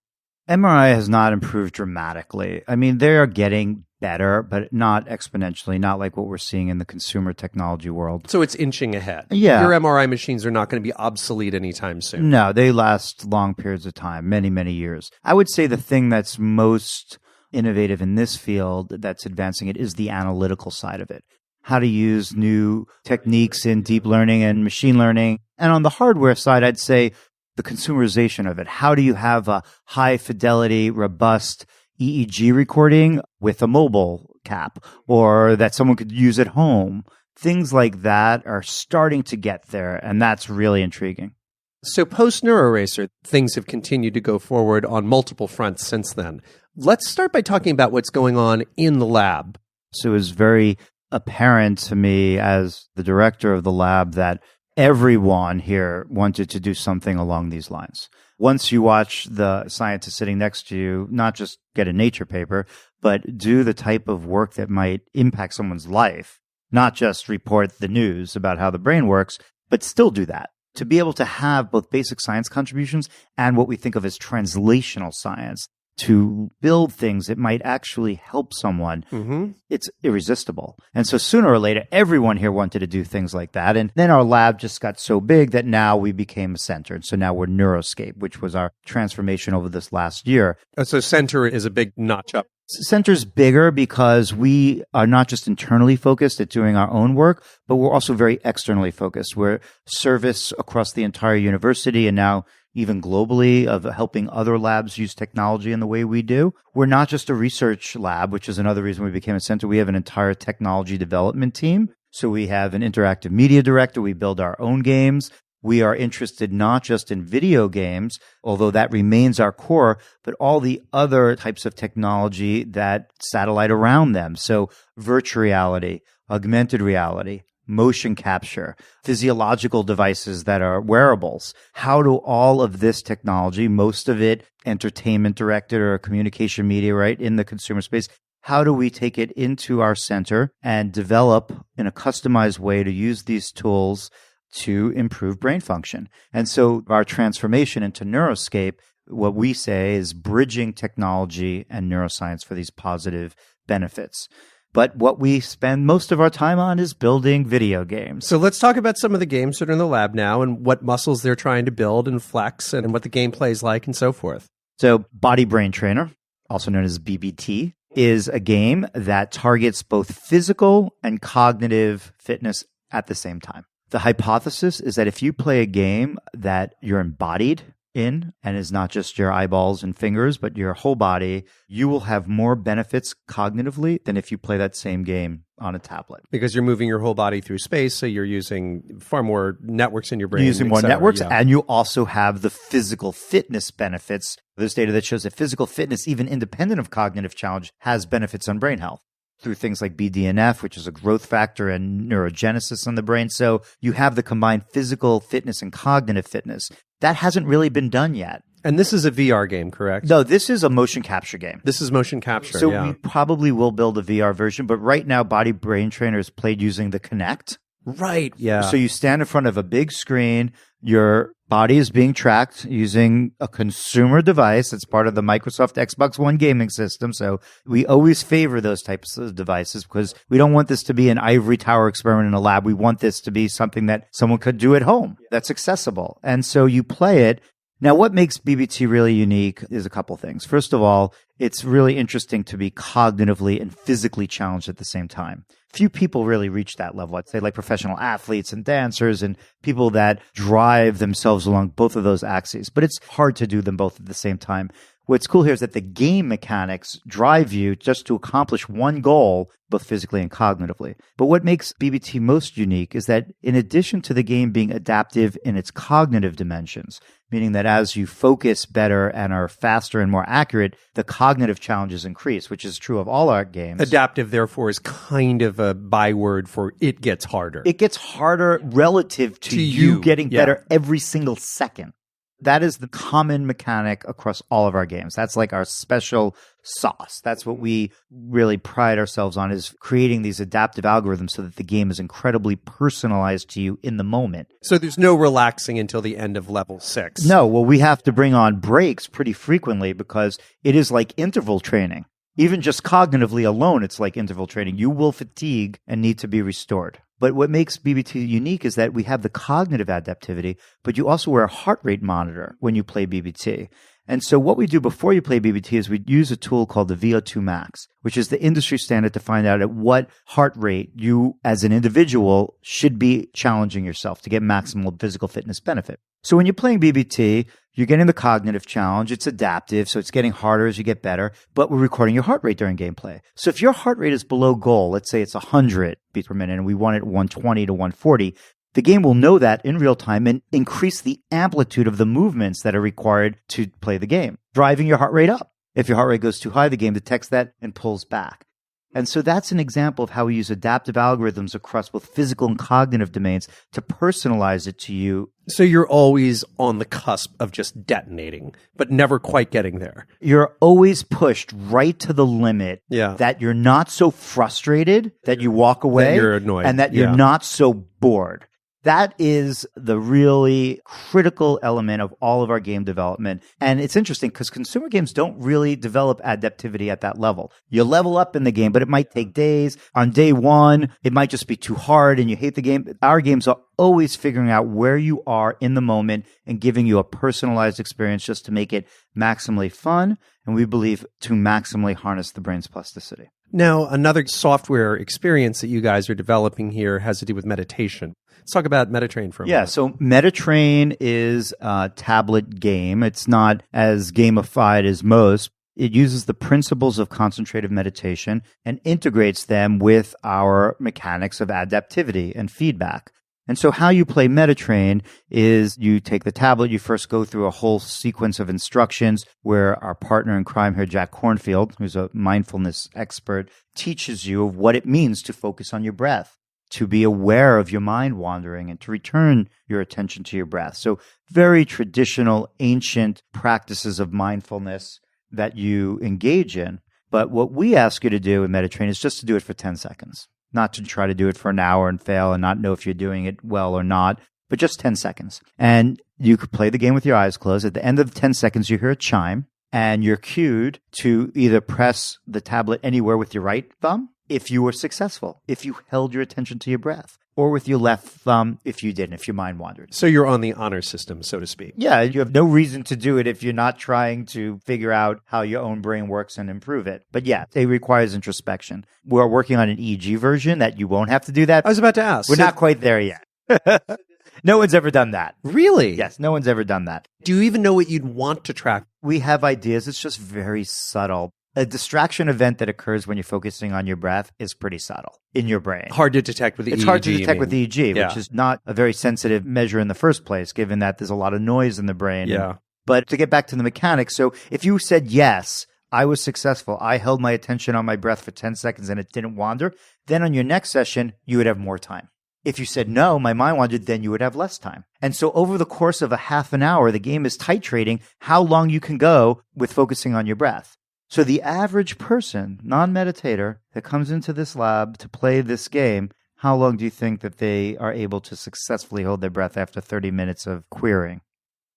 MRI has not improved dramatically. I mean, they are getting better, but not exponentially, not like what we're seeing in the consumer technology world. So it's inching ahead. Yeah. Your MRI machines are not going to be obsolete anytime soon. No, they last long periods of time, many, many years. I would say the thing that's most innovative in this field that's advancing it is the analytical side of it. How to use new techniques in deep learning and machine learning. And on the hardware side, I'd say the consumerization of it. How do you have a high fidelity, robust EEG recording with a mobile cap, or that someone could use at home? Things like that are starting to get there, and that's really intriguing. So post-NeuroRacer, things have continued to go forward on multiple fronts since then. Let's start by talking about what's going on in the lab. So it was very apparent to me as the director of the lab that everyone here wanted to do something along these lines. Once you watch the scientist sitting next to you, not just get a Nature paper, but do the type of work that might impact someone's life, not just report the news about how the brain works, but still do that. To be able to have both basic science contributions and what we think of as translational science, to build things that might actually help someone, it's irresistible. And so sooner or later, everyone here wanted to do things like that. And then our lab just got so big that now we became a center. And so now we're Neuroscape, which was our transformation over this last year. So center is a big notch up. Center's bigger because we are not just internally focused at doing our own work, but we're also very externally focused. We're service across the entire university and now even globally of helping other labs use technology in the way we do. We're not just a research lab, which is another reason we became a center. We have an entire technology development team. So we have an interactive media director. We build our own games. We are interested not just in video games, although that remains our core, but all the other types of technology that satellite around them. So virtual reality, augmented reality, motion capture, physiological devices that are wearables. How do all of this technology, most of it entertainment directed or communication media, right, in the consumer space, how do we take it into our center and develop in a customized way to use these tools to improve brain function? And so our transformation into Neuroscape, what we say is bridging technology and neuroscience for these positive benefits. But what we spend most of our time on is building video games. So let's talk about some of the games that are in the lab now and what muscles they're trying to build and flex and what the gameplay is like and so forth. So Body Brain Trainer, also known as BBT, is a game that targets both physical and cognitive fitness at the same time. The hypothesis is that if you play a game that you're embodied in and is not just your eyeballs and fingers, but your whole body, you will have more benefits cognitively than if you play that same game on a tablet. Because you're moving your whole body through space, so you're using far more networks in your brain. You're using more networks, yeah. And you also have the physical fitness benefits. There's data that shows that physical fitness, even independent of cognitive challenge, has benefits on brain health through things like BDNF, which is a growth factor, and neurogenesis on the brain. So you have the combined physical fitness and cognitive fitness. That hasn't really been done yet. And this is a VR game, correct? No, this is a motion capture game. This is motion capture, So yeah. we probably will build a VR version, but right now Body Brain Trainer is played using the Kinect. Right, yeah. So you stand in front of a big screen, your body is being tracked using a consumer device that's part of the Microsoft Xbox One gaming system. So we always favor those types of devices because we don't want this to be an ivory tower experiment in a lab. We want this to be something that someone could do at home that's accessible. And so you play it. Now, what makes BBT really unique is a couple things. First of all, it's really interesting to be cognitively and physically challenged at the same time. Few people really reach that level. I'd say like professional athletes and dancers and people that drive themselves along both of those axes. But it's hard to do them both at the same time. What's cool here is that the game mechanics drive you just to accomplish one goal, both physically and cognitively. But what makes BBT most unique is that in addition to the game being adaptive in its cognitive dimensions, meaning that as you focus better and are faster and more accurate, the cognitive challenges increase, which is true of all our games. Adaptive, therefore, is kind of a byword for it gets harder. It gets harder relative to you getting better every single second. That is the common mechanic across all of our games. That's like our special sauce. That's what we really pride ourselves on, is creating these adaptive algorithms so that the game is incredibly personalized to you in the moment. So there's no relaxing until the end of level 6. No, well, we have to bring on breaks pretty frequently because it is like interval training. Even just cognitively alone, it's like interval training. You will fatigue and need to be restored. But what makes BBT unique is that we have the cognitive adaptivity, but you also wear a heart rate monitor when you play BBT. And so what we do before you play BBT is we use a tool called the VO2 Max, which is the industry standard to find out at what heart rate you as an individual should be challenging yourself to get maximal physical fitness benefit. So when you're playing BBT, you're getting the cognitive challenge. It's adaptive, so it's getting harder as you get better, but we're recording your heart rate during gameplay. So if your heart rate is below goal, let's say it's 100 beats per minute and we want it 120 to 140, the game will know that in real time and increase the amplitude of the movements that are required to play the game, driving your heart rate up. If your heart rate goes too high, the game detects that and pulls back. And so that's an example of how we use adaptive algorithms across both physical and cognitive domains to personalize it to you. So you're always on the cusp of just detonating, but never quite getting there. You're always pushed right to the limit that you're not so frustrated that you walk away, that you're annoyed, and that you're not so bored. That is the really critical element of all of our game development. And it's interesting because consumer games don't really develop adaptivity at that level. You level up in the game, but it might take days. On day one, it might just be too hard and you hate the game. Our games are always figuring out where you are in the moment and giving you a personalized experience just to make it maximally fun. And we believe to maximally harness the brain's plasticity. Now, another software experience that you guys are developing here has to do with meditation. Let's talk about MetaTrain for a moment. Yeah, so MetaTrain is a tablet game. It's not as gamified as most. It uses the principles of concentrative meditation and integrates them with our mechanics of adaptivity and feedback. And so how you play MetaTrain is you take the tablet, you first go through a whole sequence of instructions where our partner in crime here, Jack Kornfield, who's a mindfulness expert, teaches you of what it means to focus on your breath, to be aware of your mind wandering and to return your attention to your breath. So very traditional, ancient practices of mindfulness that you engage in. But what we ask you to do in MetaTrain is just to do it for 10 seconds. Not to try to do it for an hour and fail and not know if you're doing it well or not, but just 10 seconds. And you could play the game with your eyes closed. At the end of 10 seconds, you hear a chime, and you're cued to either press the tablet anywhere with your right thumb if you were successful, if you held your attention to your breath, or with your left thumb if you didn't, if your mind wandered. So you're on the honor system, so to speak. Yeah, you have no reason to do it if you're not trying to figure out how your own brain works and improve it. But yeah, it requires introspection. We're working on an EEG version that you won't have to do that. I was about to ask. We're not quite there yet. No one's ever done that. Really? Yes, no one's ever done that. Do you even know what you'd want to track? We have ideas. It's just very subtle. A distraction event that occurs when you're focusing on your breath is pretty subtle in your brain. Hard to detect with the EEG. It's hard to detect with EEG, which is not a very sensitive measure in the first place, given that there's a lot of noise in the brain. Yeah. But to get back to the mechanics, so if you said yes, I was successful, I held my attention on my breath for 10 seconds and it didn't wander, then on your next session, you would have more time. If you said no, my mind wandered, then you would have less time. And so over the course of a half an hour, the game is titrating how long you can go with focusing on your breath. So the average person, non-meditator, that comes into this lab to play this game, how long do you think that they are able to successfully hold their breath after 30 minutes of querying?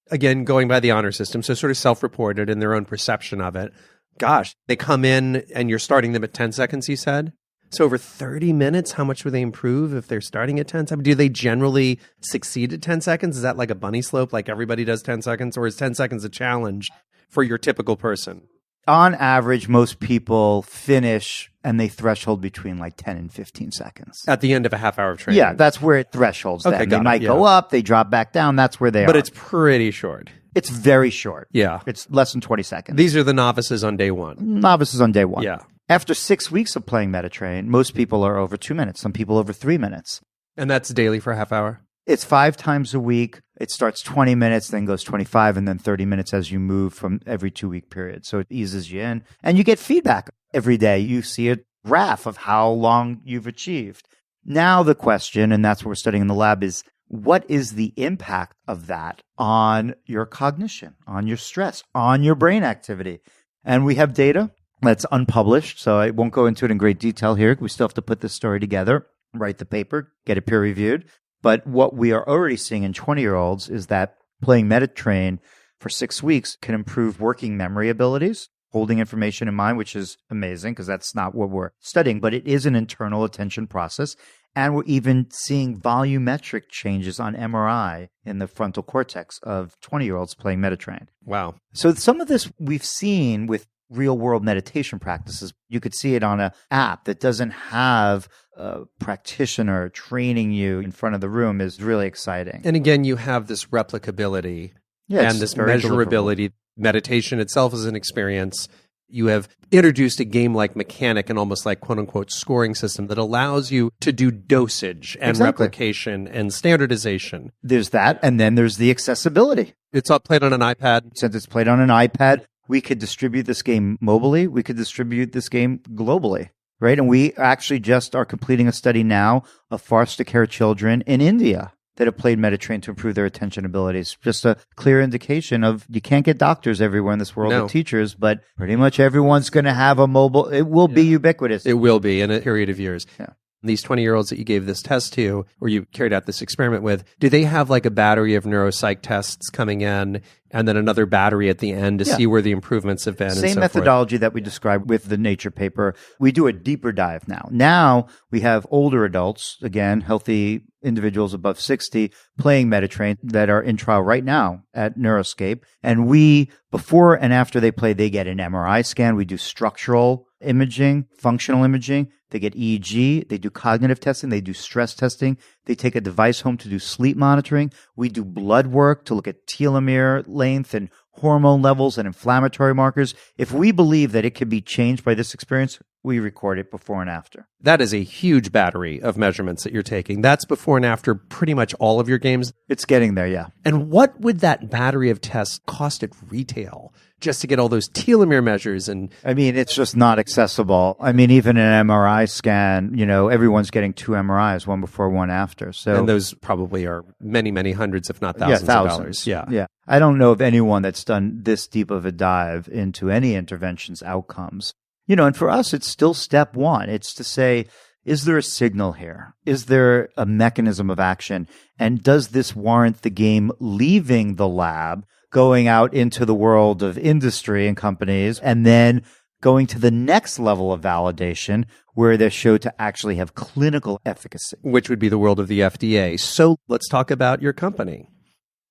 Again, going by the honor system, so sort of self-reported in their own perception of it. Gosh, they come in and you're starting them at 10 seconds, you said? So over 30 minutes, how much would they improve if they're starting at 10 seconds? Do they generally succeed at 10 seconds? Is that like a bunny slope, like everybody does 10 seconds? Or is 10 seconds a challenge for your typical person? On average, most people finish and they threshold between like 10 and 15 seconds. At the end of a half hour of training? Yeah, that's where it thresholds. Okay, Then. They got it, might yeah. go up, they drop back down. That's where they are. But it's pretty short. It's very short. Yeah. It's less than 20 seconds. These are the novices on day one. Novices on day one. Yeah. After 6 weeks of playing Metatrain, most people are over 2 minutes. Some people over 3 minutes. And that's daily for a half hour? It's 5 times a week. It starts 20 minutes, then goes 25, and then 30 minutes as you move from every 2-week period. So it eases you in. And you get feedback every day. You see a graph of how long you've achieved. Now the question, and that's what we're studying in the lab, is what is the impact of that on your cognition, on your stress, on your brain activity? And we have data that's unpublished, so I won't go into it in great detail here. We still have to put this story together, write the paper, get it peer-reviewed. But what we are already seeing in 20-year-olds is that playing Metatrain for 6 weeks can improve working memory abilities, holding information in mind, which is amazing because that's not what we're studying, but it is an internal attention process. And we're even seeing volumetric changes on MRI in the frontal cortex of 20-year-olds playing Metatrain. Wow. So some of this we've seen with real-world meditation practices. You could see it on an app that doesn't have a practitioner training you in front of the room is really exciting. And again, you have this replicability Yeah, and this measurability. Meditation itself is an experience. You have introduced a game-like mechanic and almost like quote-unquote scoring system that allows you to do dosage and Exactly. replication and standardization. There's that, and then there's the accessibility. It's all played on an iPad. Since it's played on an iPad, we could distribute this game mobily. We could distribute this game globally, right? And we actually just are completing a study now of foster care children in India that have played Metatrain to improve their attention abilities. Just a clear indication of you can't get doctors everywhere in this world No. or teachers, but pretty much everyone's going to have a mobile. It will be ubiquitous. It will be in a period of years. Yeah. These 20-year-olds that you gave this test to, or you carried out this experiment with, do they have like a battery of neuropsych tests coming in and then another battery at the end to Yeah. see where the improvements have been? Same and so methodology that we described with the Nature paper. We do a deeper dive now. Now we have older adults, again, healthy individuals above 60, playing Metatrain that are in trial right now at Neuroscape. And we, before and after they play, they get an MRI scan. We do structural imaging, functional imaging. They get EEG. They do cognitive testing. They do stress testing. They take a device home to do sleep monitoring. We do blood work to look at telomere length and hormone levels and inflammatory markers. If we believe that it could be changed by this experience, we record it before and after. That is a huge battery of measurements that you're taking. That's before and after pretty much all of your games. It's getting there, yeah. And what would that battery of tests cost at retail just to get all those telomere measures? And I mean, it's just not accessible. I mean, even an MRI scan, you know, everyone's getting 2 MRIs, one before, one after. So and those probably are many, many hundreds, if not thousands, of dollars. Yeah. Yeah. I don't know of anyone that's done this deep of a dive into any intervention's outcomes. You know, and for us, it's still step one. It's to say, is there a signal here? Is there a mechanism of action? And does this warrant the game leaving the lab, going out into the world of industry and companies, and then going to the next level of validation where they're shown to actually have clinical efficacy? Which would be the world of the FDA. So let's talk about your company.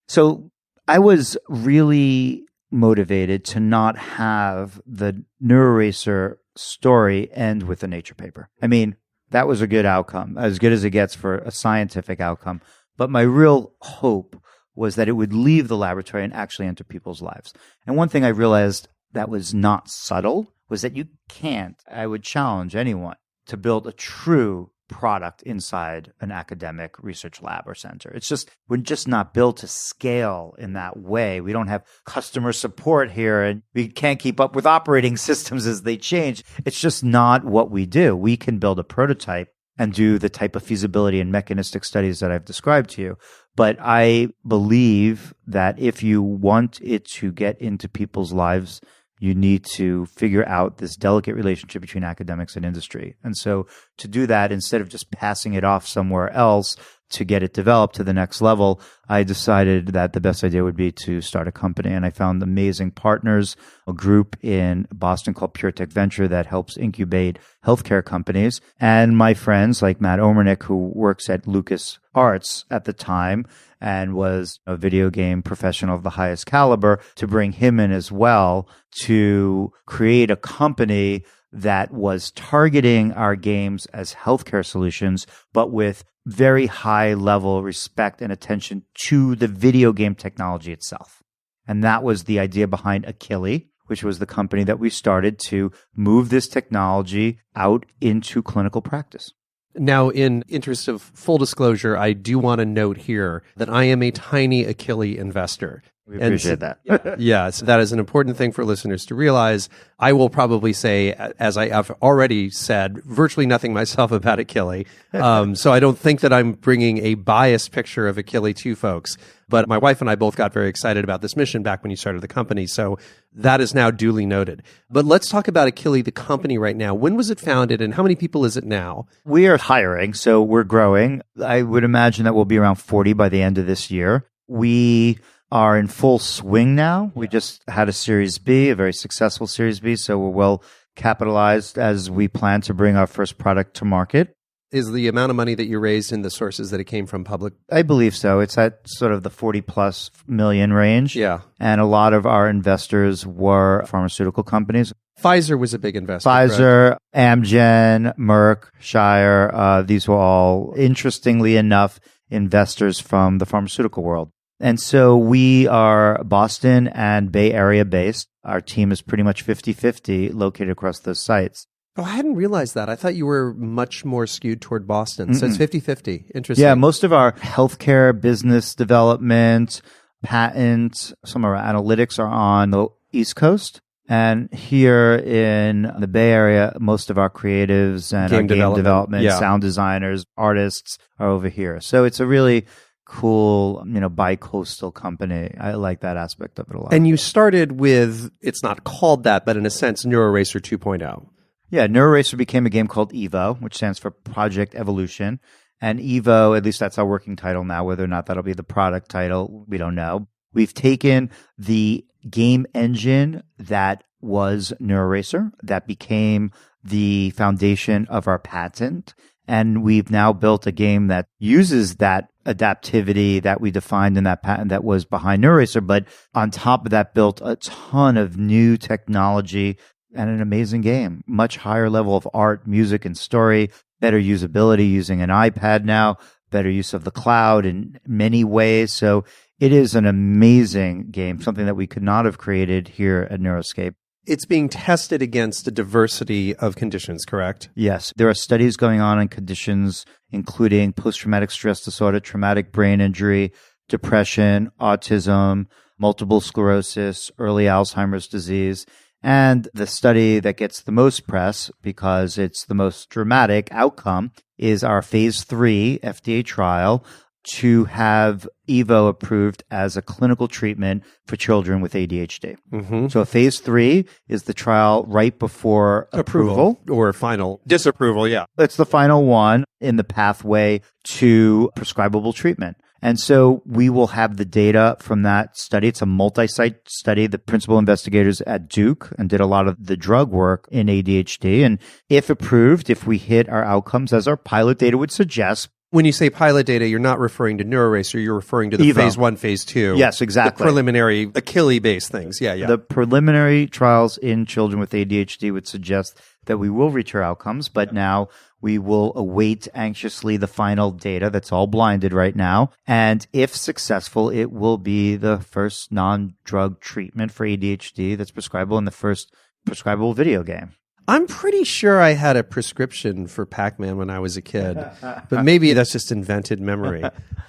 So I was really motivated to not have the NeuroRacer story end with a Nature paper. I mean, that was a good outcome, as good as it gets for a scientific outcome. But my real hope was that it would leave the laboratory and actually enter people's lives. And one thing I realized that was not subtle was that you can't, I would challenge anyone to build a true product inside an academic research lab or center. It's just, we're just not built to scale in that way. We don't have customer support here and we can't keep up with operating systems as they change. It's just not what we do. We can build a prototype and do the type of feasibility and mechanistic studies that I've described to you. But I believe that if you want it to get into people's lives you need to figure out this delicate relationship between academics and industry. And so to do that, instead of just passing it off somewhere else to get it developed to the next level, I decided that the best idea would be to start a company. And I found amazing partners, a group in Boston called PureTech Venture that helps incubate healthcare companies, and my friends like Matt Omernick, who works at Lucas Arts at the time and was a video game professional of the highest caliber, to bring him in as well to create a company that was targeting our games as healthcare solutions, but with very high level respect and attention to the video game technology itself. And that was the idea behind Achille, which was the company that we started to move this technology out into clinical practice. Now, in interest of full disclosure, I do want to note here that I am a tiny Achille investor. We appreciate that. Yeah, so that is an important thing for listeners to realize. I will probably say, as I have already said, virtually nothing myself about Achille. So I don't think that I'm bringing a biased picture of Achille to folks. But my wife and I both got very excited about this mission back when you started the company. So that is now duly noted. But let's talk about Achille, the company right now. When was it founded and how many people is it now? We are hiring, so we're growing. I would imagine that we'll be around 40 by the end of this year. We are in full swing now. We just had a Series B, a very successful Series B, so we're well capitalized as we plan to bring our first product to market. Is the amount of money that you raised in the sources that it came from public? I believe so. It's at sort of the 40 plus million range. Yeah. And a lot of our investors were pharmaceutical companies. Pfizer was a big investor. Pfizer, Amgen, Merck, Shire. These were all, interestingly enough, investors from the pharmaceutical world. And so we are Boston and Bay Area based. Our team is pretty much 50-50 located across those sites. Oh, I hadn't realized that. I thought you were much more skewed toward Boston. So it's 50-50. Interesting. Yeah, most of our healthcare, business development, patent, some of our analytics are on the East Coast. And here in the Bay Area, most of our creatives and our game development, sound designers, artists are over here. So it's a really cool, bi-coastal company. I like that aspect of it a lot. And you started with, it's not called that, but in a sense, NeuroRacer 2.0. Yeah, NeuroRacer became a game called EVO, which stands for Project Evolution. And EVO, at least that's our working title now. Whether or not that'll be the product title, we don't know. We've taken the game engine that was NeuroRacer, that became the foundation of our patent. And we've now built a game that uses that adaptivity that we defined in that patent that was behind NeuroRacer, but on top of that, built a ton of new technology and an amazing game. Much higher level of art, music, and story, better usability using an iPad now, better use of the cloud in many ways. So it is an amazing game, something that we could not have created here at Neuroscape. It's being tested against a diversity of conditions, correct? Yes. There are studies going on conditions including post-traumatic stress disorder, traumatic brain injury, depression, autism, multiple sclerosis, early Alzheimer's disease. And the study that gets the most press, because it's the most dramatic outcome, is our phase 3 FDA trial to have EVO approved as a clinical treatment for children with ADHD. Mm-hmm. So phase 3 is the trial right before approval. Or final disapproval, yeah. It's the final one in the pathway to prescribable treatment. And so we will have the data from that study. It's a multi-site study. The principal investigators at Duke and did a lot of the drug work in ADHD. And if approved, if we hit our outcomes as our pilot data would suggest. When you say pilot data, you're not referring to NeuroRacer, you're referring to the EVO. phase 1, phase 2. Yes, exactly. The preliminary Achille-based things. Yeah. The preliminary trials in children with ADHD would suggest that we will reach our outcomes, but now we will await anxiously the final data that's all blinded right now. And if successful, it will be the first non-drug treatment for ADHD that's prescribable and the first prescribable video game. I'm pretty sure I had a prescription for Pac-Man when I was a kid, but maybe that's just invented memory.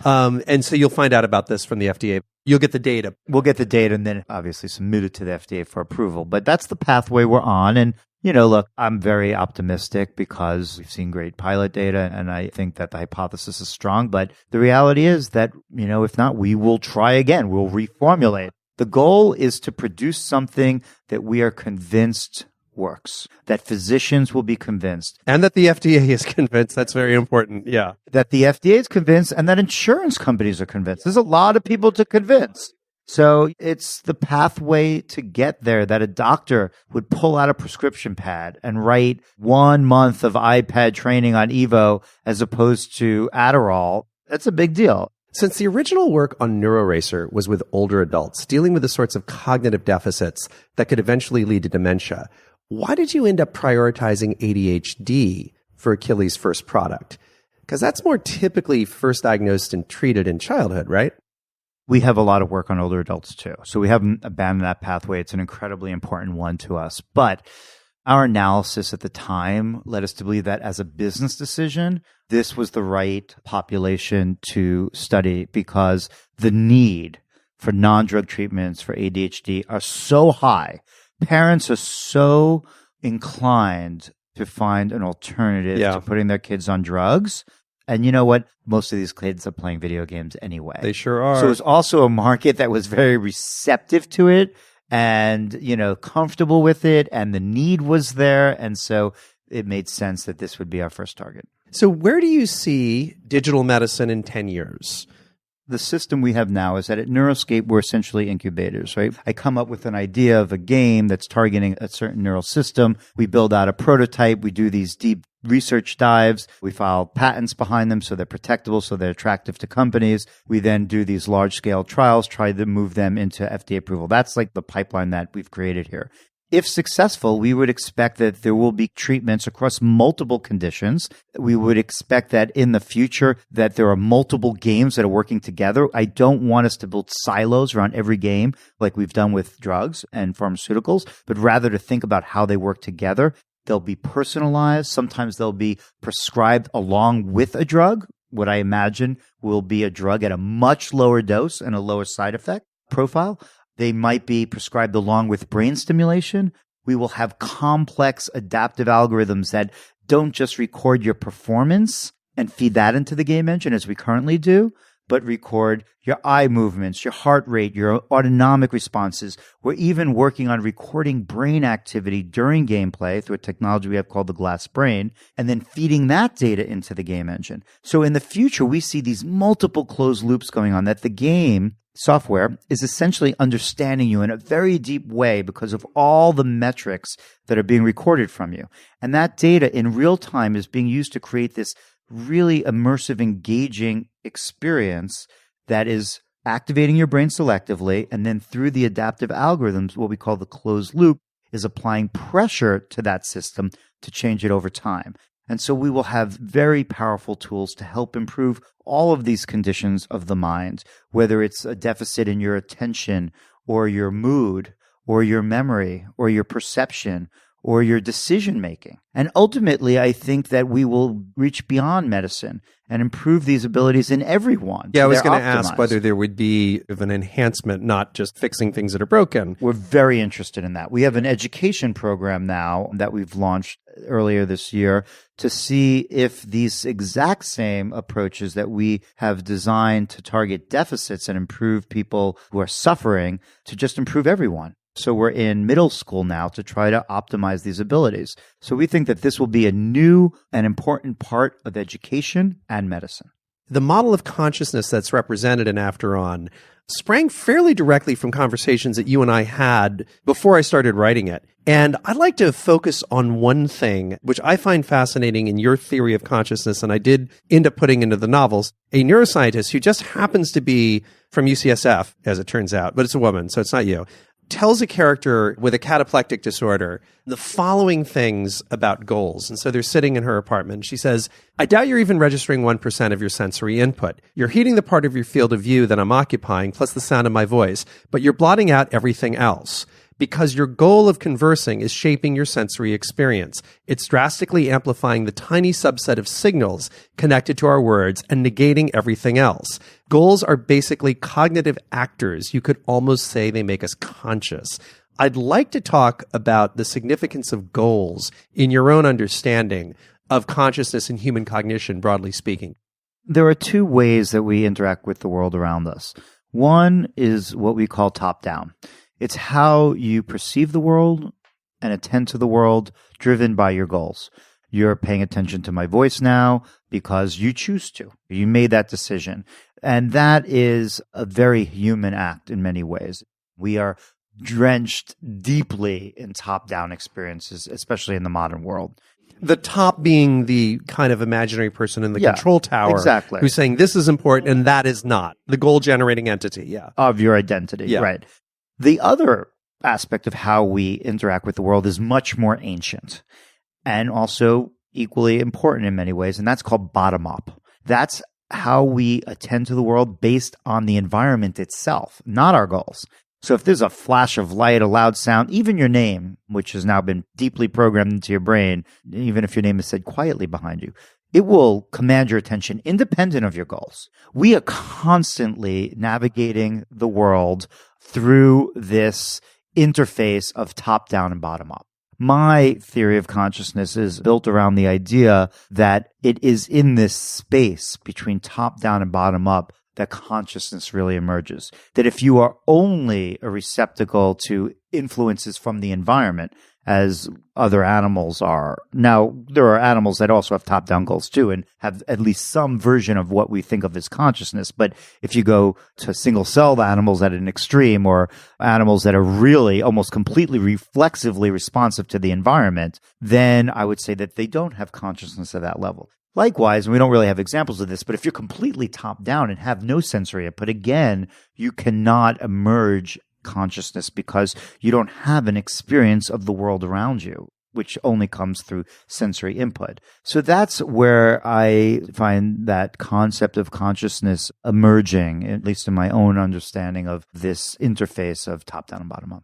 And so you'll find out about this from the FDA. You'll get the data. We'll get the data and then obviously submit it to the FDA for approval. But that's the pathway we're on. And, look, I'm very optimistic because we've seen great pilot data and I think that the hypothesis is strong. But the reality is that, if not, we will try again. We'll reformulate. The goal is to produce something that we are convinced works, that physicians will be convinced. And that the FDA is convinced. That's very important. Yeah. That the FDA is convinced and that insurance companies are convinced. There's a lot of people to convince. So it's the pathway to get there that a doctor would pull out a prescription pad and write 1 month of iPad training on Evo as opposed to Adderall. That's a big deal. Since the original work on NeuroRacer was with older adults, dealing with the sorts of cognitive deficits that could eventually lead to dementia, why did you end up prioritizing ADHD for Achilles' first product? Because that's more typically first diagnosed and treated in childhood, right? We have a lot of work on older adults too. So we haven't abandoned that pathway. It's an incredibly important one to us. But our analysis at the time led us to believe that as a business decision, this was the right population to study because the need for non-drug treatments for ADHD are so high. Parents are so inclined to find an alternative to putting their kids on drugs. And you know what? Most of these kids are playing video games anyway. They sure are. So it's also a market that was very receptive to it and, comfortable with it. And the need was there. And so it made sense that this would be our first target. So where do you see digital medicine in 10 years? The system we have now is that at Neuroscape, we're essentially incubators, right? I come up with an idea of a game that's targeting a certain neural system. We build out a prototype. We do these deep research dives. We file patents behind them so they're protectable, so they're attractive to companies. We then do these large-scale trials, try to move them into FDA approval. That's like the pipeline that we've created here. If successful, we would expect that there will be treatments across multiple conditions. We would expect that in the future that there are multiple games that are working together. I don't want us to build silos around every game like we've done with drugs and pharmaceuticals, but rather to think about how they work together. They'll be personalized. Sometimes they'll be prescribed along with a drug. What I imagine will be a drug at a much lower dose and a lower side effect profile. They might be prescribed along with brain stimulation. We will have complex adaptive algorithms that don't just record your performance and feed that into the game engine as we currently do, but record your eye movements, your heart rate, your autonomic responses. We're even working on recording brain activity during gameplay through a technology we have called the glass brain, and then feeding that data into the game engine. So in the future, we see these multiple closed loops going on that the game software is essentially understanding you in a very deep way because of all the metrics that are being recorded from you. And that data in real time is being used to create this really immersive, engaging experience that is activating your brain selectively. And then through the adaptive algorithms, what we call the closed loop, is applying pressure to that system to change it over time. And so we will have very powerful tools to help improve all of these conditions of the mind, whether it's a deficit in your attention or your mood or your memory or your perception or your decision making. And ultimately, I think that we will reach beyond medicine and improve these abilities in everyone. Yeah, I was going to ask whether there would be an enhancement, not just fixing things that are broken. We're very interested in that. We have an education program now that we've launched earlier this year to see if these exact same approaches that we have designed to target deficits and improve people who are suffering to just improve everyone. So we're in middle school now to try to optimize these abilities. So we think that this will be a new and important part of education and medicine. The model of consciousness that's represented in After On sprang fairly directly from conversations that you and I had before I started writing it. And I'd like to focus on one thing, which I find fascinating in your theory of consciousness, and I did end up putting into the novels, a neuroscientist who just happens to be from UCSF, as it turns out, but it's a woman, so it's not you, tells a character with a cataplectic disorder the following things about goals. And so they're sitting in her apartment. She says, I doubt you're even registering 1% of your sensory input. You're heating the part of your field of view that I'm occupying, plus the sound of my voice, but you're blotting out everything else. Because your goal of conversing is shaping your sensory experience. It's drastically amplifying the tiny subset of signals connected to our words and negating everything else. Goals are basically cognitive actors. You could almost say they make us conscious. I'd like to talk about the significance of goals in your own understanding of consciousness and human cognition, broadly speaking. There are two ways that we interact with the world around us. One is what we call top-down. It's how you perceive the world and attend to the world driven by your goals. You're paying attention to my voice now because you choose to. You made that decision. And that is a very human act in many ways. We are drenched deeply in top-down experiences, especially in the modern world. The top being the kind of imaginary person in the control tower exactly. who's saying this is important and that is not. The goal-generating entity, of your identity, right. The other aspect of how we interact with the world is much more ancient and also equally important in many ways, and that's called bottom-up. That's how we attend to the world based on the environment itself, not our goals. So if there's a flash of light, a loud sound, even your name, which has now been deeply programmed into your brain, even if your name is said quietly behind you, it will command your attention independent of your goals. We are constantly navigating the world through this interface of top-down and bottom-up. My theory of consciousness is built around the idea that it is in this space between top-down and bottom-up that consciousness really emerges. That if you are only a receptacle to influences from the environment, as other animals are. Now, there are animals that also have top-down goals too and have at least some version of what we think of as consciousness. But if you go to single-celled animals at an extreme or animals that are really almost completely reflexively responsive to the environment, then I would say that they don't have consciousness at that level. Likewise, and we don't really have examples of this, but if you're completely top-down and have no sensory input, again, you cannot emerge consciousness because you don't have an experience of the world around you, which only comes through sensory input. So that's where I find that concept of consciousness emerging, at least in my own understanding of this interface of top-down and bottom-up.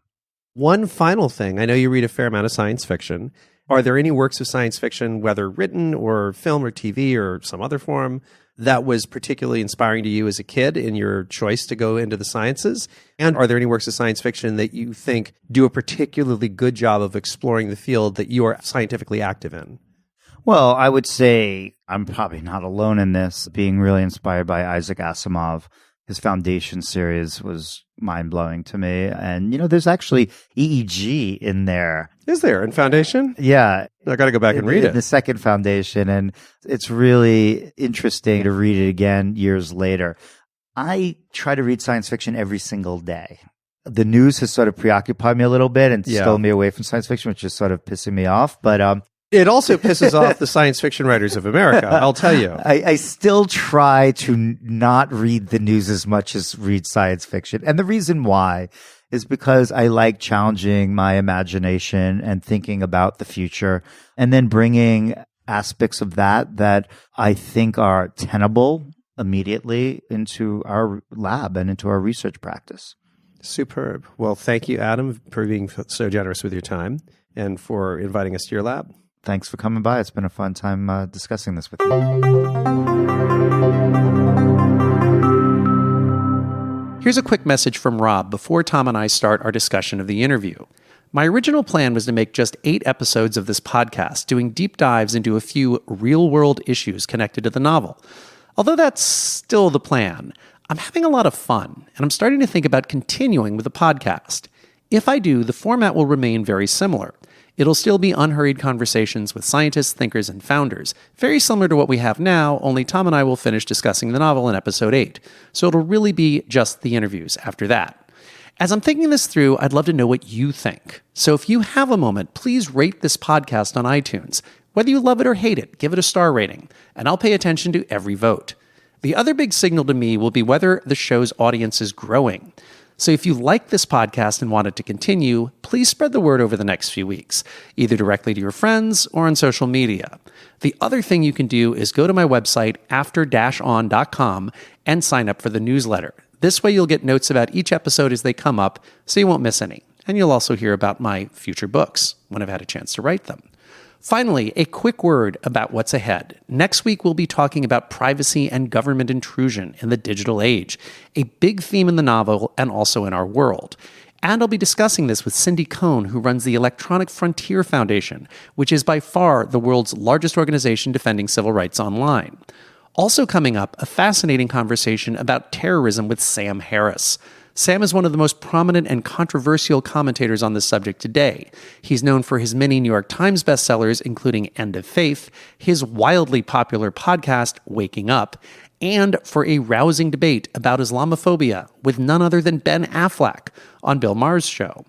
One final thing. I know you read a fair amount of science fiction. Are there any works of science fiction, whether written or film or TV or some other form, that was particularly inspiring to you as a kid in your choice to go into the sciences? And are there any works of science fiction that you think do a particularly good job of exploring the field that you are scientifically active in? Well, I would say I'm probably not alone in this, being really inspired by Isaac Asimov. His Foundation series was mind-blowing to me. And, there's actually EEG in there. Is there in Foundation? Yeah. I got to go back and read it. The second Foundation. And it's really interesting to read it again years later. I try to read science fiction every single day. The news has sort of preoccupied me a little bit and stolen me away from science fiction, which is sort of pissing me off. But it also pisses off the science fiction writers of America, I'll tell you. I still try to not read the news as much as read science fiction. And the reason why is because I like challenging my imagination and thinking about the future and then bringing aspects of that I think are tenable immediately into our lab and into our research practice. Superb. Well, thank you, Adam, for being so generous with your time and for inviting us to your lab. Thanks for coming by. It's been a fun time discussing this with you. Here's a quick message from Rob before Tom and I start our discussion of the interview. My original plan was to make just 8 episodes of this podcast, doing deep dives into a few real-world issues connected to the novel. Although that's still the plan, I'm having a lot of fun, and I'm starting to think about continuing with the podcast. If I do, the format will remain very similar. It'll still be unhurried conversations with scientists, thinkers, and founders, very similar to what we have now, only Tom and I will finish discussing the novel in episode 8. So it'll really be just the interviews after that. As I'm thinking this through, I'd love to know what you think. So if you have a moment, please rate this podcast on iTunes. Whether you love it or hate it, give it a star rating, and I'll pay attention to every vote. The other big signal to me will be whether the show's audience is growing. So if you like this podcast and want it to continue, please spread the word over the next few weeks, either directly to your friends or on social media. The other thing you can do is go to my website, after-on.com, and sign up for the newsletter. This way you'll get notes about each episode as they come up, so you won't miss any. And you'll also hear about my future books when I've had a chance to write them. Finally, a quick word about what's ahead. Next week, we'll be talking about privacy and government intrusion in the digital age, a big theme in the novel and also in our world. And I'll be discussing this with Cindy Cohn, who runs the Electronic Frontier Foundation, which is by far the world's largest organization defending civil rights online. Also coming up, a fascinating conversation about terrorism with Sam Harris. Sam is one of the most prominent and controversial commentators on this subject today. He's known for his many New York Times bestsellers, including End of Faith, his wildly popular podcast, Waking Up, and for a rousing debate about Islamophobia with none other than Ben Affleck on Bill Maher's show.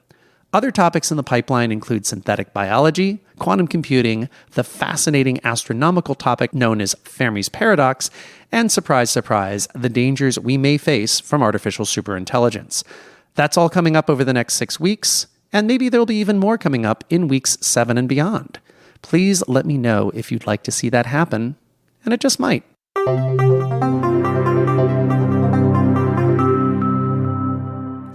Other topics in the pipeline include synthetic biology, quantum computing, the fascinating astronomical topic known as Fermi's paradox, and surprise, surprise, the dangers we may face from artificial superintelligence. That's all coming up over the next 6 weeks, and maybe there'll be even more coming up in weeks 7 and beyond. Please let me know if you'd like to see that happen, and it just might.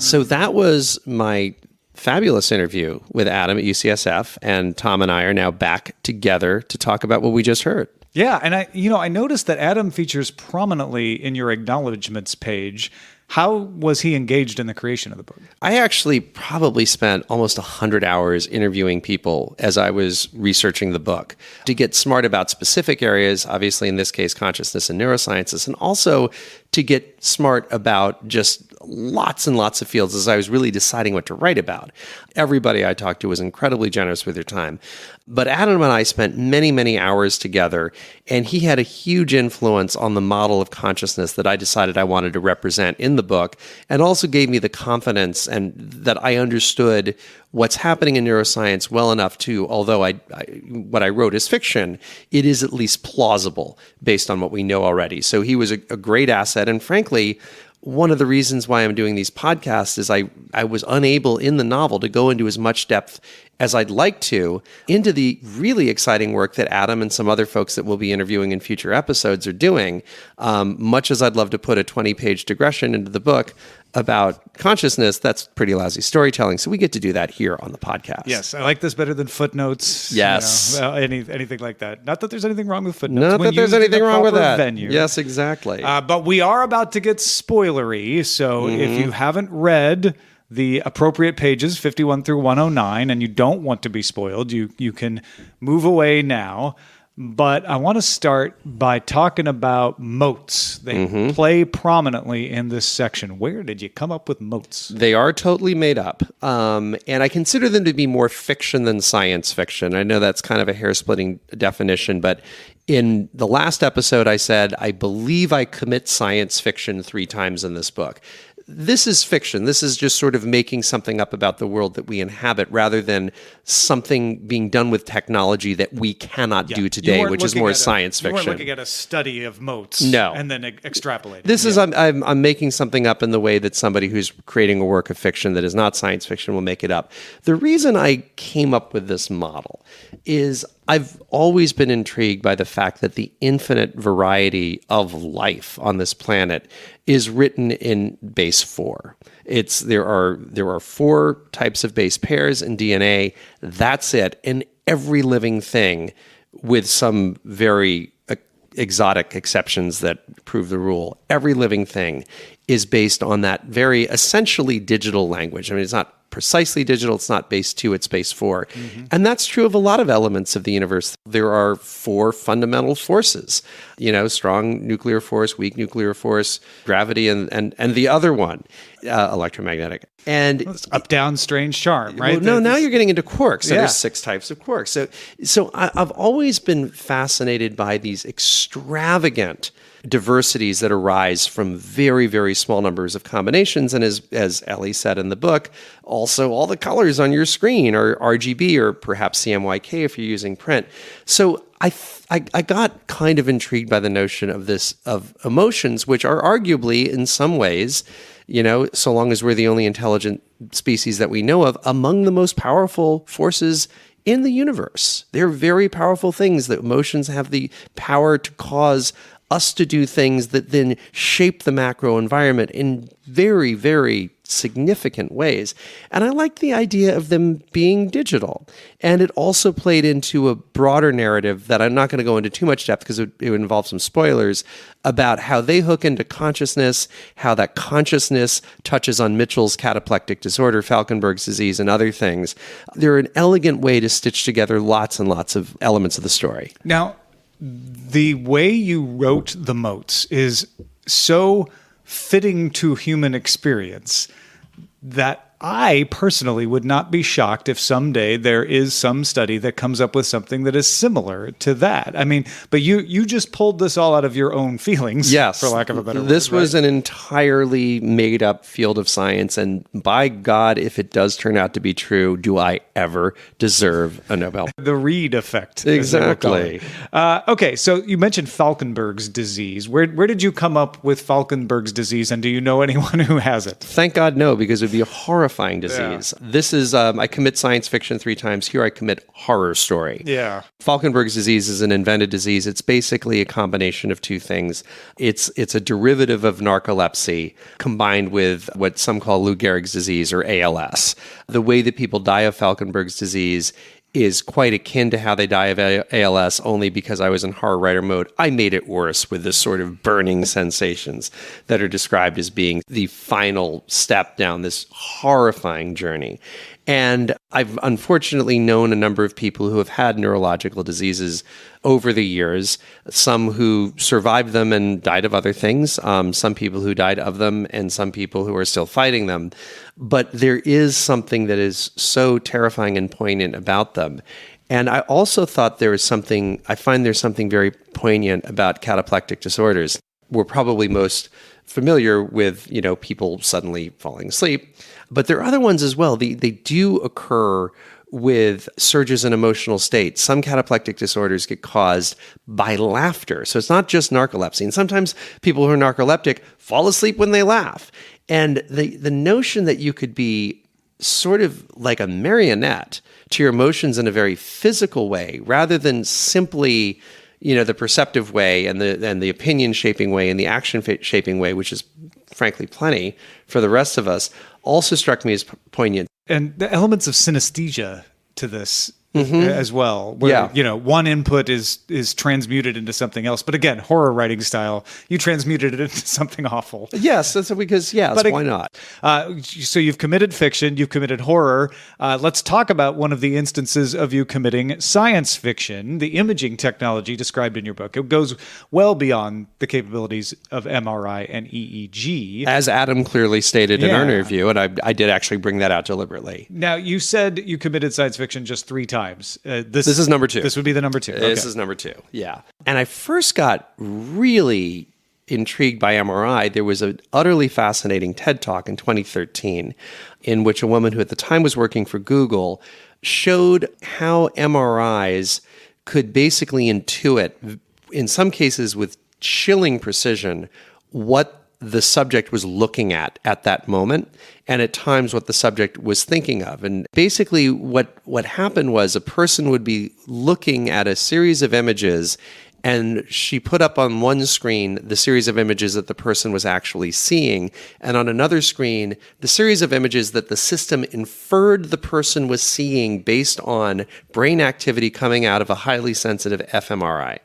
So that was my fabulous interview with Adam at UCSF, and Tom and I are now back together to talk about what we just heard. Yeah, and I noticed that Adam features prominently in your acknowledgments page. How was he engaged in the creation of the book? I actually probably spent almost 100 hours interviewing people as I was researching the book to get smart about specific areas, obviously in this case, consciousness and neurosciences, and also to get smart about just lots and lots of fields as I was really deciding what to write about. Everybody I talked to was incredibly generous with their time. But Adam and I spent many, many hours together, and he had a huge influence on the model of consciousness that I decided I wanted to represent in the book, and also gave me the confidence and that I understood what's happening in neuroscience well enough to, although what I wrote is fiction, it is at least plausible based on what we know already. So he was a great asset, and frankly, one of the reasons why I'm doing these podcasts is I was unable in the novel to go into as much depth as I'd like to into the really exciting work that Adam and some other folks that we'll be interviewing in future episodes are doing. Much as I'd love to put a 20-page digression into the book about consciousness, that's pretty lousy storytelling. So we get to do that here on the podcast. Yes, I like this better than footnotes. Yes. Anything like that. Not that there's anything wrong with footnotes. Not that there's anything wrong with that. Venue. Yes, exactly. But we are about to get spoilery. So if you haven't read the appropriate pages, 51 through 109, and you don't want to be spoiled, you can move away now. But I want to start by talking about moats. They play prominently in this section. Where did you come up with moats? They are totally made up. And I consider them to be more fiction than science fiction. I know that's kind of a hair-splitting definition, but in the last episode I said, I believe I commit science fiction 3 times in this book. This is fiction. This is just sort of making something up about the world that we inhabit rather than something being done with technology that we cannot do today, which is more science fiction. You weren't looking at a study of moats and then extrapolating. This is, I'm making something up in the way that somebody who's creating a work of fiction that is not science fiction will make it up. The reason I came up with this model is I've always been intrigued by the fact that the infinite variety of life on this planet is written in base 4. There are 4 types of base pairs in DNA. That's it. And every living thing, with some very exotic exceptions that prove the rule, every living thing is based on that very essentially digital language. I mean, it's not precisely digital. It's not base 2, it's base 4. And that's true of a lot of elements of the universe. There are 4 fundamental forces, strong nuclear force, weak nuclear force, gravity, and the other one, electromagnetic. And it's up, down, strange, charm, right? Well, no, now you're getting into quarks. So there's 6 types of quarks. So I've always been fascinated by these extravagant diversities that arise from very, very small numbers of combinations. And as Ellie said in the book, also all the colors on your screen are RGB or perhaps CMYK if you're using print. So I got kind of intrigued by the notion of emotions, which are arguably in some ways, so long as we're the only intelligent species that we know of, among the most powerful forces in the universe. They're very powerful things. That emotions have the power to cause us to do things that then shape the macro environment in very, very significant ways. And I liked the idea of them being digital. And it also played into a broader narrative that I'm not going to go into too much depth because it would involve some spoilers about how they hook into consciousness, how that consciousness touches on Mitchell's cataplectic disorder, Falkenberg's disease, and other things. They're an elegant way to stitch together lots and lots of elements of the story. Now, the way you wrote the motes is so fitting to human experience that I personally would not be shocked if someday there is some study that comes up with something that is similar to that. I mean, but you just pulled this all out of your own feelings, yes, for lack of a better word. This was an entirely made up field of science. And by God, if it does turn out to be true, do I ever deserve a Nobel? The Reed effect. Exactly. Okay, so you mentioned Falkenberg's disease. Where did you come up with Falkenberg's disease, and do you know anyone who has it? Thank God, no, because it would be a horrifying disease. Yeah. This is, I commit science fiction 3 times. Here I commit horror story. Yeah. Falkenberg's disease is an invented disease. It's basically a combination of 2 things. It's a derivative of narcolepsy combined with what some call Lou Gehrig's disease, or ALS. The way that people die of Falkenberg's disease is quite akin to how they die of ALS, only because I was in horror writer mode. I made it worse with the sort of burning sensations that are described as being the final step down this horrifying journey. And I've unfortunately known a number of people who have had neurological diseases over the years, some who survived them and died of other things, some people who died of them, and some people who are still fighting them. But there is something that is so terrifying and poignant about them. And I also thought there's something very poignant about cataplectic disorders. We're probably most familiar with, people suddenly falling asleep. But there are other ones as well. They do occur with surges in emotional states. Some cataplectic disorders get caused by laughter. So it's not just narcolepsy. And sometimes people who are narcoleptic fall asleep when they laugh. And the notion that you could be sort of like a marionette to your emotions in a very physical way, rather than simply, the perceptive way and the opinion shaping way and the action shaping way, which is frankly plenty for the rest of us, also struck me as poignant. And the elements of synesthesia to this as well, where one input is transmuted into something else. But again, horror writing style, you transmuted it into something awful. Yes, that's because why not? So you've committed fiction, you've committed horror. Let's talk about one of the instances of you committing science fiction, the imaging technology described in your book. It goes well beyond the capabilities of MRI and EEG. As Adam clearly stated in our interview, and I did actually bring that out deliberately. Now, you said you committed science fiction just 3 times. This is number 2. This would be the number 2. Okay. This is number 2, yeah. And I first got really intrigued by MRI. There was an utterly fascinating TED Talk in 2013 in which a woman who at the time was working for Google showed how MRIs could basically intuit, in some cases with chilling precision, what the subject was looking at that moment, and at times what the subject was thinking of. And basically what happened was a person would be looking at a series of images, and she put up on one screen the series of images that the person was actually seeing, and on another screen the series of images that the system inferred the person was seeing based on brain activity coming out of a highly sensitive fMRI.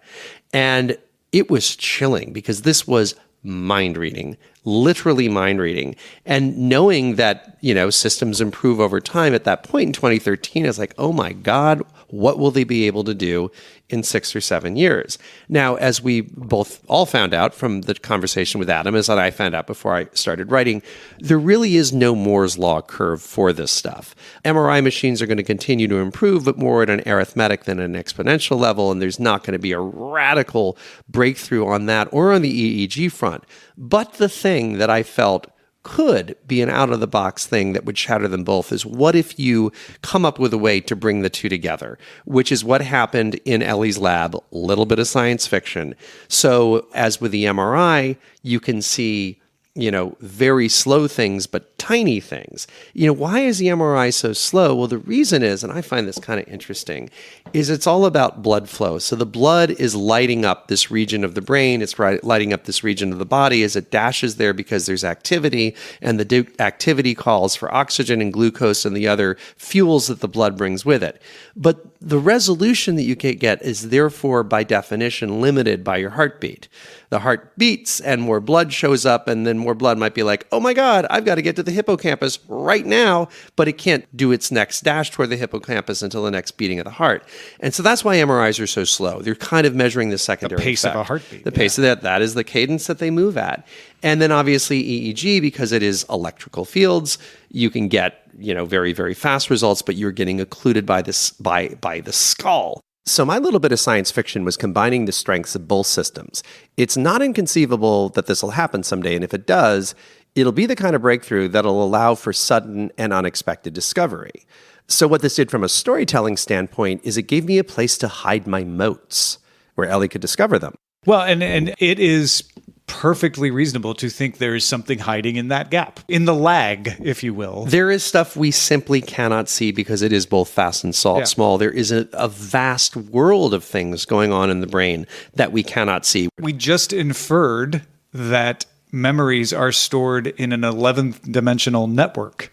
And it was chilling because this was mind reading, literally mind reading. And knowing that, systems improve over time at that point in 2013, I was like, oh my God, what will they be able to do in 6 or 7 years? Now, as we both all found out from the conversation with Adam, as I found out before I started writing, there really is no Moore's law curve for this stuff. MRI machines are going to continue to improve, but more at an arithmetic than an exponential level, and there's not going to be a radical breakthrough on that or on the EEG front. But the thing that I felt could be an out-of-the-box thing that would shatter them both is, what if you come up with a way to bring the two together, which is what happened in Ellie's lab, a little bit of science fiction. So as with the MRI, you can see, very slow things, but tiny things. Why is the MRI so slow? Well, the reason is, and I find this kind of interesting, is it's all about blood flow. So the blood is lighting up this region of the brain. It's lighting up this region of the body as it dashes there because there's activity, and the activity calls for oxygen and glucose and the other fuels that the blood brings with it. But the resolution that you get is therefore, by definition, limited by your heartbeat. The heart beats and more blood shows up, and then more blood might be like, oh my God, I've got to get to the hippocampus right now, but it can't do its next dash toward the hippocampus until the next beating of the heart. And so that's why MRIs are so slow. They're kind of measuring the secondary pace effect. of a heartbeat. The pace of that is the cadence that they move at. And then obviously EEG, because it is electrical fields, you can get, very, very fast results, but you're getting occluded by this by the skull. So my little bit of science fiction was combining the strengths of both systems. It's not inconceivable that this will happen someday, and if it does, it'll be the kind of breakthrough that'll allow for sudden and unexpected discovery. So what this did from a storytelling standpoint is it gave me a place to hide my moats, where Ellie could discover them. Well, and it is perfectly reasonable to think there is something hiding in that gap, in the lag, if you will. There is stuff we simply cannot see because it is both fast and small. There is a vast world of things going on in the brain that we cannot see. We just inferred that memories are stored in an 11th dimensional network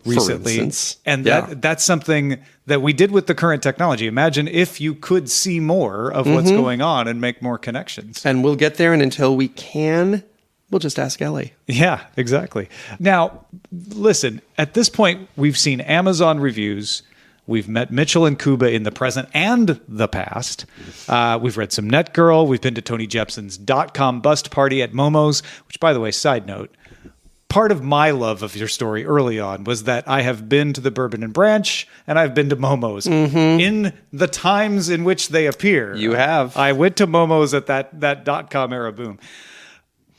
recently. For instance. And that's something that we did with the current technology. Imagine if you could see more of what's going on and make more connections. And we'll get there, and until we can, we'll just ask Ellie. Yeah, exactly. Now, listen, at this point, we've seen Amazon reviews. We've met Mitchell and Kuba in the present and the past. We've read some NetGirl. We've been to Tony Jepson's .com bust party at Momo's, which, by the way, side note, part of my love of your story early on was that I have been to the Bourbon and Branch and I've been to Momo's in the times in which they appear. You have. I went to Momo's at that .com era boom.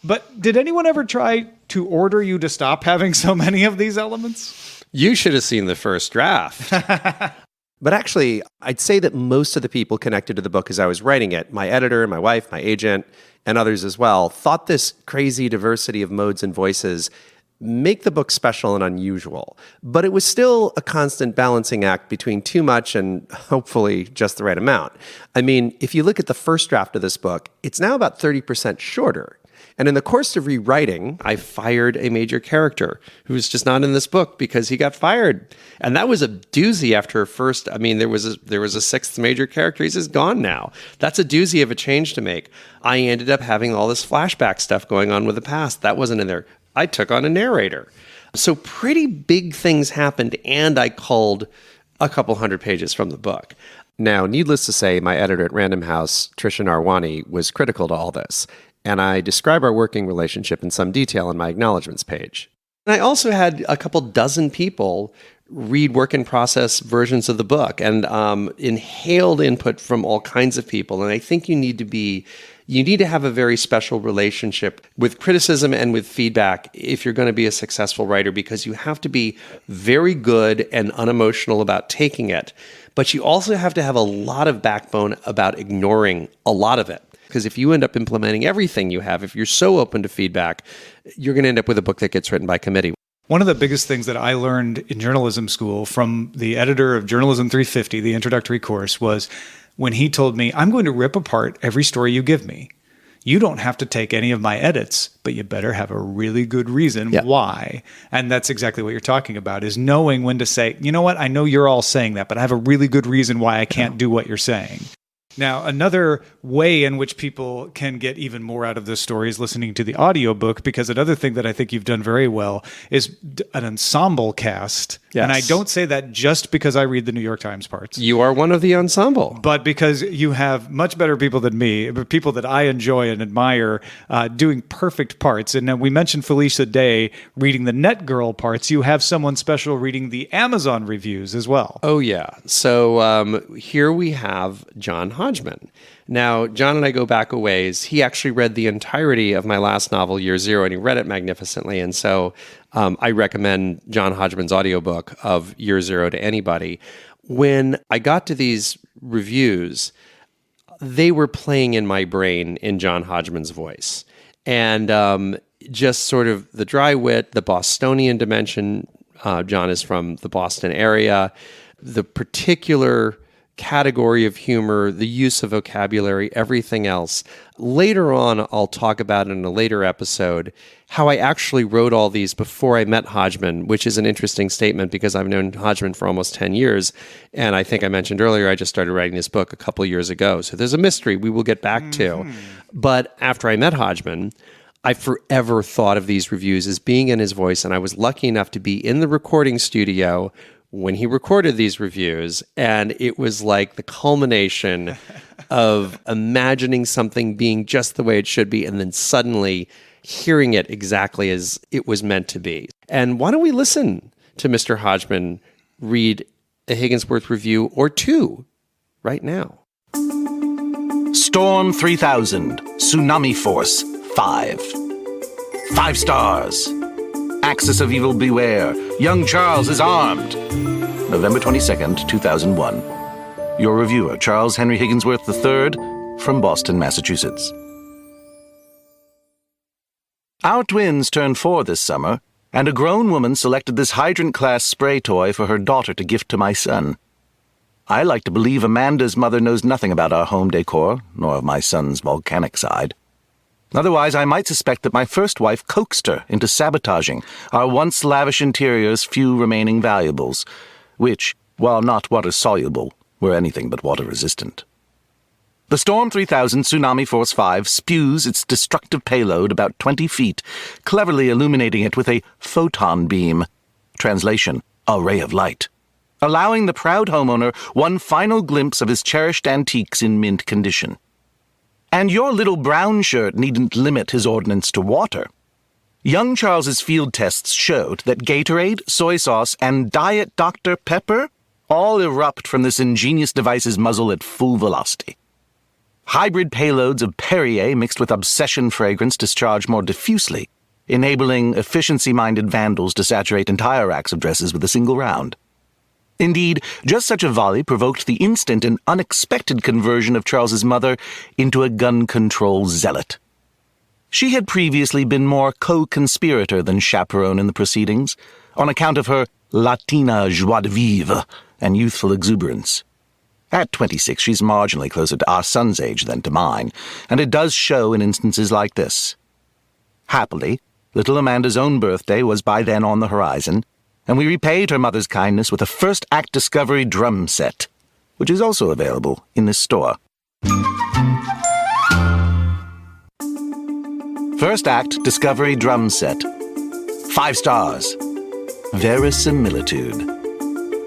But did anyone ever try to order you to stop having so many of these elements? You should have seen the first draft. But actually, I'd say that most of the people connected to the book as I was writing it, my editor, my wife, my agent, and others as well, thought this crazy diversity of modes and voices make the book special and unusual. But it was still a constant balancing act between too much and hopefully just the right amount. I mean, if you look at the first draft of this book, it's now about 30% shorter. And in the course of rewriting, I fired a major character who was just not in this book because he got fired. And that was a doozy after first. I mean, there was a sixth major character. He's just gone now. That's a doozy of a change to make. I ended up having all this flashback stuff going on with the past. That wasn't in there. I took on a narrator. So pretty big things happened, and I culled a couple hundred pages from the book. Now, needless to say, my editor at Random House, Trisha Narwani, was critical to all this. And I describe our working relationship in some detail in my acknowledgments page. And I also had a couple dozen people read work in process versions of the book and inhaled input from all kinds of people. And I think you need to have a very special relationship with criticism and with feedback if you're going to be a successful writer, because you have to be very good and unemotional about taking it. But you also have to have a lot of backbone about ignoring a lot of it. Because if you end up implementing everything you have, if you're so open to feedback, you're going to end up with a book that gets written by committee. One of the biggest things that I learned in journalism school from the editor of Journalism 350, the introductory course, was when he told me, I'm going to rip apart every story you give me. You don't have to take any of my edits, but you better have a really good reason why. And that's exactly what you're talking about, is knowing when to say, you know what, I know you're all saying that, but I have a really good reason why I can't do what you're saying. Now, another way in which people can get even more out of this story is listening to the audiobook, because another thing that I think you've done very well is an ensemble cast. Yes. And I don't say that just because I read the New York Times parts. You are one of the ensemble. But because you have much better people than me, people that I enjoy and admire, doing perfect parts. And then we mentioned Felicia Day reading the NetGirl parts. You have someone special reading the Amazon reviews as well. Oh, yeah. So here we have John Hodgman. Now, John and I go back a ways. He actually read the entirety of my last novel, Year Zero, and he read it magnificently. And so I recommend John Hodgman's audiobook of Year Zero to anybody. When I got to these reviews, they were playing in my brain in John Hodgman's voice. And just sort of the dry wit, the Bostonian dimension. John is from the Boston area. The particular category of humor, the use of vocabulary, everything else. Later on, I'll talk about in a later episode how I actually wrote all these before I met Hodgman, which is an interesting statement because I've known Hodgman for almost 10 years. And I think I mentioned earlier, I just started writing this book a couple of years ago. So there's a mystery we will get back to. But after I met Hodgman, I forever thought of these reviews as being in his voice, and I was lucky enough to be in the recording studio when he recorded these reviews, and it was like the culmination of imagining something being just the way it should be, and then suddenly hearing it exactly as it was meant to be. And why don't we listen to Mr. Hodgman read a Higginsworth review or two right now. Storm 3000, Tsunami Force 5. 5 stars. Axis of Evil Beware. Young Charles is armed. November 22nd, 2001. Your reviewer, Charles Henry Higginsworth III, from Boston, Massachusetts. Our twins turned 4 this summer, and a grown woman selected this hydrant-class spray toy for her daughter to gift to my son. I like to believe Amanda's mother knows nothing about our home decor, nor of my son's volcanic side. Otherwise, I might suspect that my first wife coaxed her into sabotaging our once lavish interior's few remaining valuables, which, while not water-soluble, were anything but water-resistant. The Storm 3000 Tsunami Force 5 spews its destructive payload about 20 feet, cleverly illuminating it with a photon beam. Translation, a ray of light. Allowing the proud homeowner one final glimpse of his cherished antiques in mint condition. And your little brown shirt needn't limit his ordnance to water. Young Charles's field tests showed that Gatorade, soy sauce, and Diet Dr. Pepper all erupt from this ingenious device's muzzle at full velocity. Hybrid payloads of Perrier mixed with Obsession fragrance discharge more diffusely, enabling efficiency-minded vandals to saturate entire racks of dresses with a single round. Indeed, just such a volley provoked the instant and unexpected conversion of Charles's mother into a gun control zealot. She had previously been more co-conspirator than chaperone in the proceedings, on account of her Latina joie de vivre and youthful exuberance. At 26, she's marginally closer to our son's age than to mine, and it does show in instances like this. Happily, little Amanda's own birthday was by then on the horizon, and we repaid her mother's kindness with a First Act Discovery drum set, which is also available in this store. First Act Discovery drum set. 5 stars. Verisimilitude.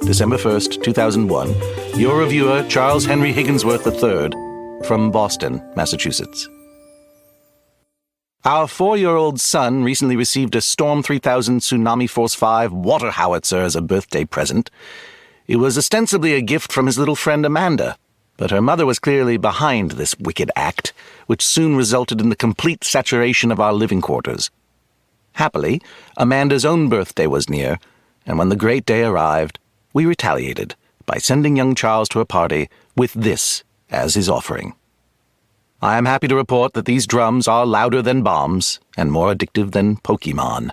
December 1st, 2001. Your reviewer, Charles Henry Higginsworth III, from Boston, Massachusetts. Our 4-year-old son recently received a Storm 3000 Tsunami Force 5 water howitzer as a birthday present. It was ostensibly a gift from his little friend Amanda, but her mother was clearly behind this wicked act, which soon resulted in the complete saturation of our living quarters. Happily, Amanda's own birthday was near, and when the great day arrived, we retaliated by sending young Charles to a party with this as his offering. I am happy to report that these drums are louder than bombs and more addictive than Pokemon.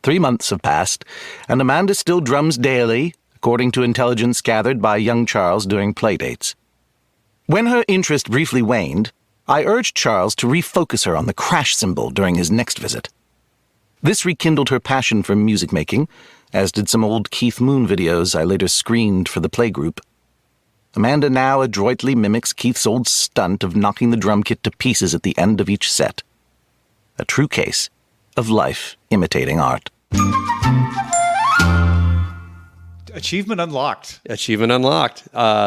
3 months have passed, and Amanda still drums daily, according to intelligence gathered by young Charles during playdates. When her interest briefly waned, I urged Charles to refocus her on the crash cymbal during his next visit. This rekindled her passion for music making, as did some old Keith Moon videos I later screened for the playgroup. Amanda now adroitly mimics Keith's old stunt of knocking the drum kit to pieces at the end of each set. A true case of life imitating art. Achievement unlocked. Achievement unlocked.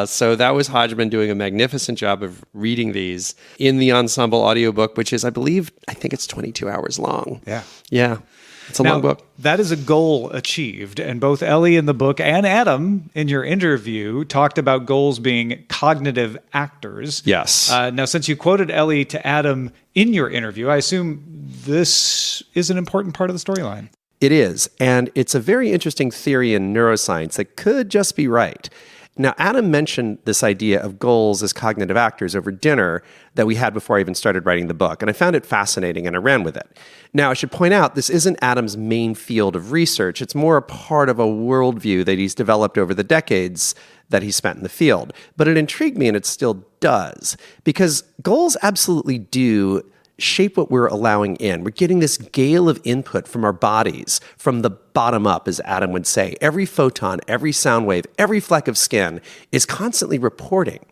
So that was Hodgman doing a magnificent job of reading these in the ensemble audiobook, which is, I think it's 22 hours long. Yeah. Yeah. It's a long book. That is a goal achieved. And both Ellie in the book and Adam in your interview talked about goals being cognitive actors. Yes. Now, since you quoted Ellie to Adam in your interview, I assume this is an important part of the storyline. It is. And it's a very interesting theory in neuroscience that could just be right. Now, Adam mentioned this idea of goals as cognitive actors over dinner that we had before I even started writing the book, and I found it fascinating and I ran with it. Now, I should point out, this isn't Adam's main field of research. It's more a part of a worldview that he's developed over the decades that he spent in the field. But it intrigued me, and it still does, because goals absolutely do shape what we're allowing in. We're getting this gale of input from our bodies, from the bottom up, as Adam would say. Every photon, every sound wave, every fleck of skin is constantly reporting.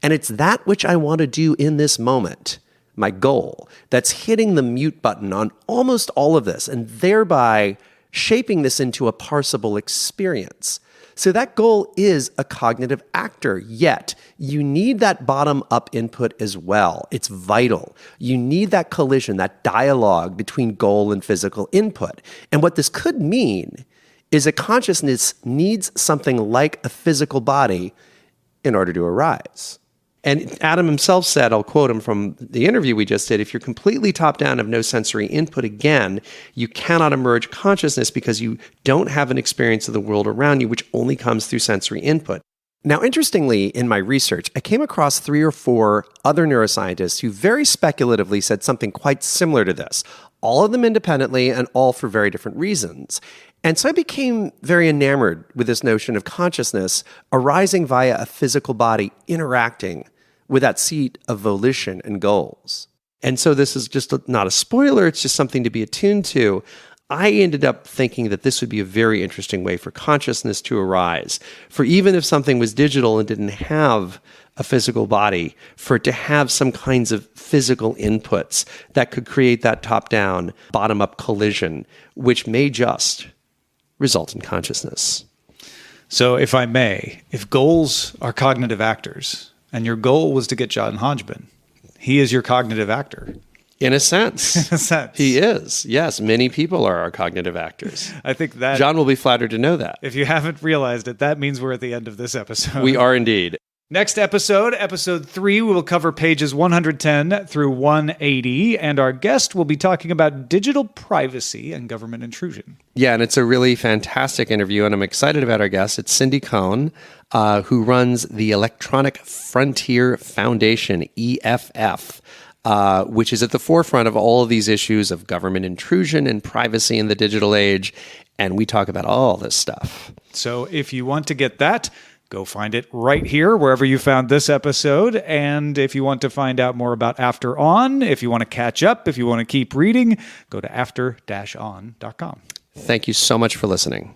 And it's that which I want to do in this moment. my goal, that's hitting the mute button on almost all of this and thereby shaping this into a parsable experience. So that goal is a cognitive actor, yet you need that bottom-up input as well. It's vital. You need that collision, that dialogue between goal and physical input. And what this could mean is that consciousness needs something like a physical body in order to arise. And Adam himself said, I'll quote him from the interview we just did, if you're completely top down of no sensory input, again, you cannot emerge consciousness because you don't have an experience of the world around you, which only comes through sensory input. Now, interestingly, in my research, I came across 3 or 4 other neuroscientists who very speculatively said something quite similar to this, all of them independently and all for very different reasons. And so I became very enamored with this notion of consciousness arising via a physical body interacting with that seat of volition and goals. And so this is just not a spoiler, it's just something to be attuned to. I ended up thinking that this would be a very interesting way for consciousness to arise. For even if something was digital and didn't have a physical body, for it to have some kinds of physical inputs that could create that top-down, bottom-up collision, which may just result in consciousness. So if I may, if goals are cognitive actors, and your goal was to get John Hodgman, he is your cognitive actor. In a sense. In a sense. He is. Yes, many people are our cognitive actors. I think that John will be flattered to know that. if you haven't realized it, that means we're at the end of this episode. We are indeed. Next episode, episode 3, we will cover pages 110 through 180, and our guest will be talking about digital privacy and government intrusion. Yeah, and it's a really fantastic interview, and I'm excited about our guest. It's Cindy Cohn, who runs the Electronic Frontier Foundation, EFF, which is at the forefront of all of these issues of government intrusion and privacy in the digital age, and we talk about all this stuff. So if you want to get that, go find it right here, wherever you found this episode. And if you want to find out more about After On, if you want to catch up, if you want to keep reading, go to after-on.com. Thank you so much for listening.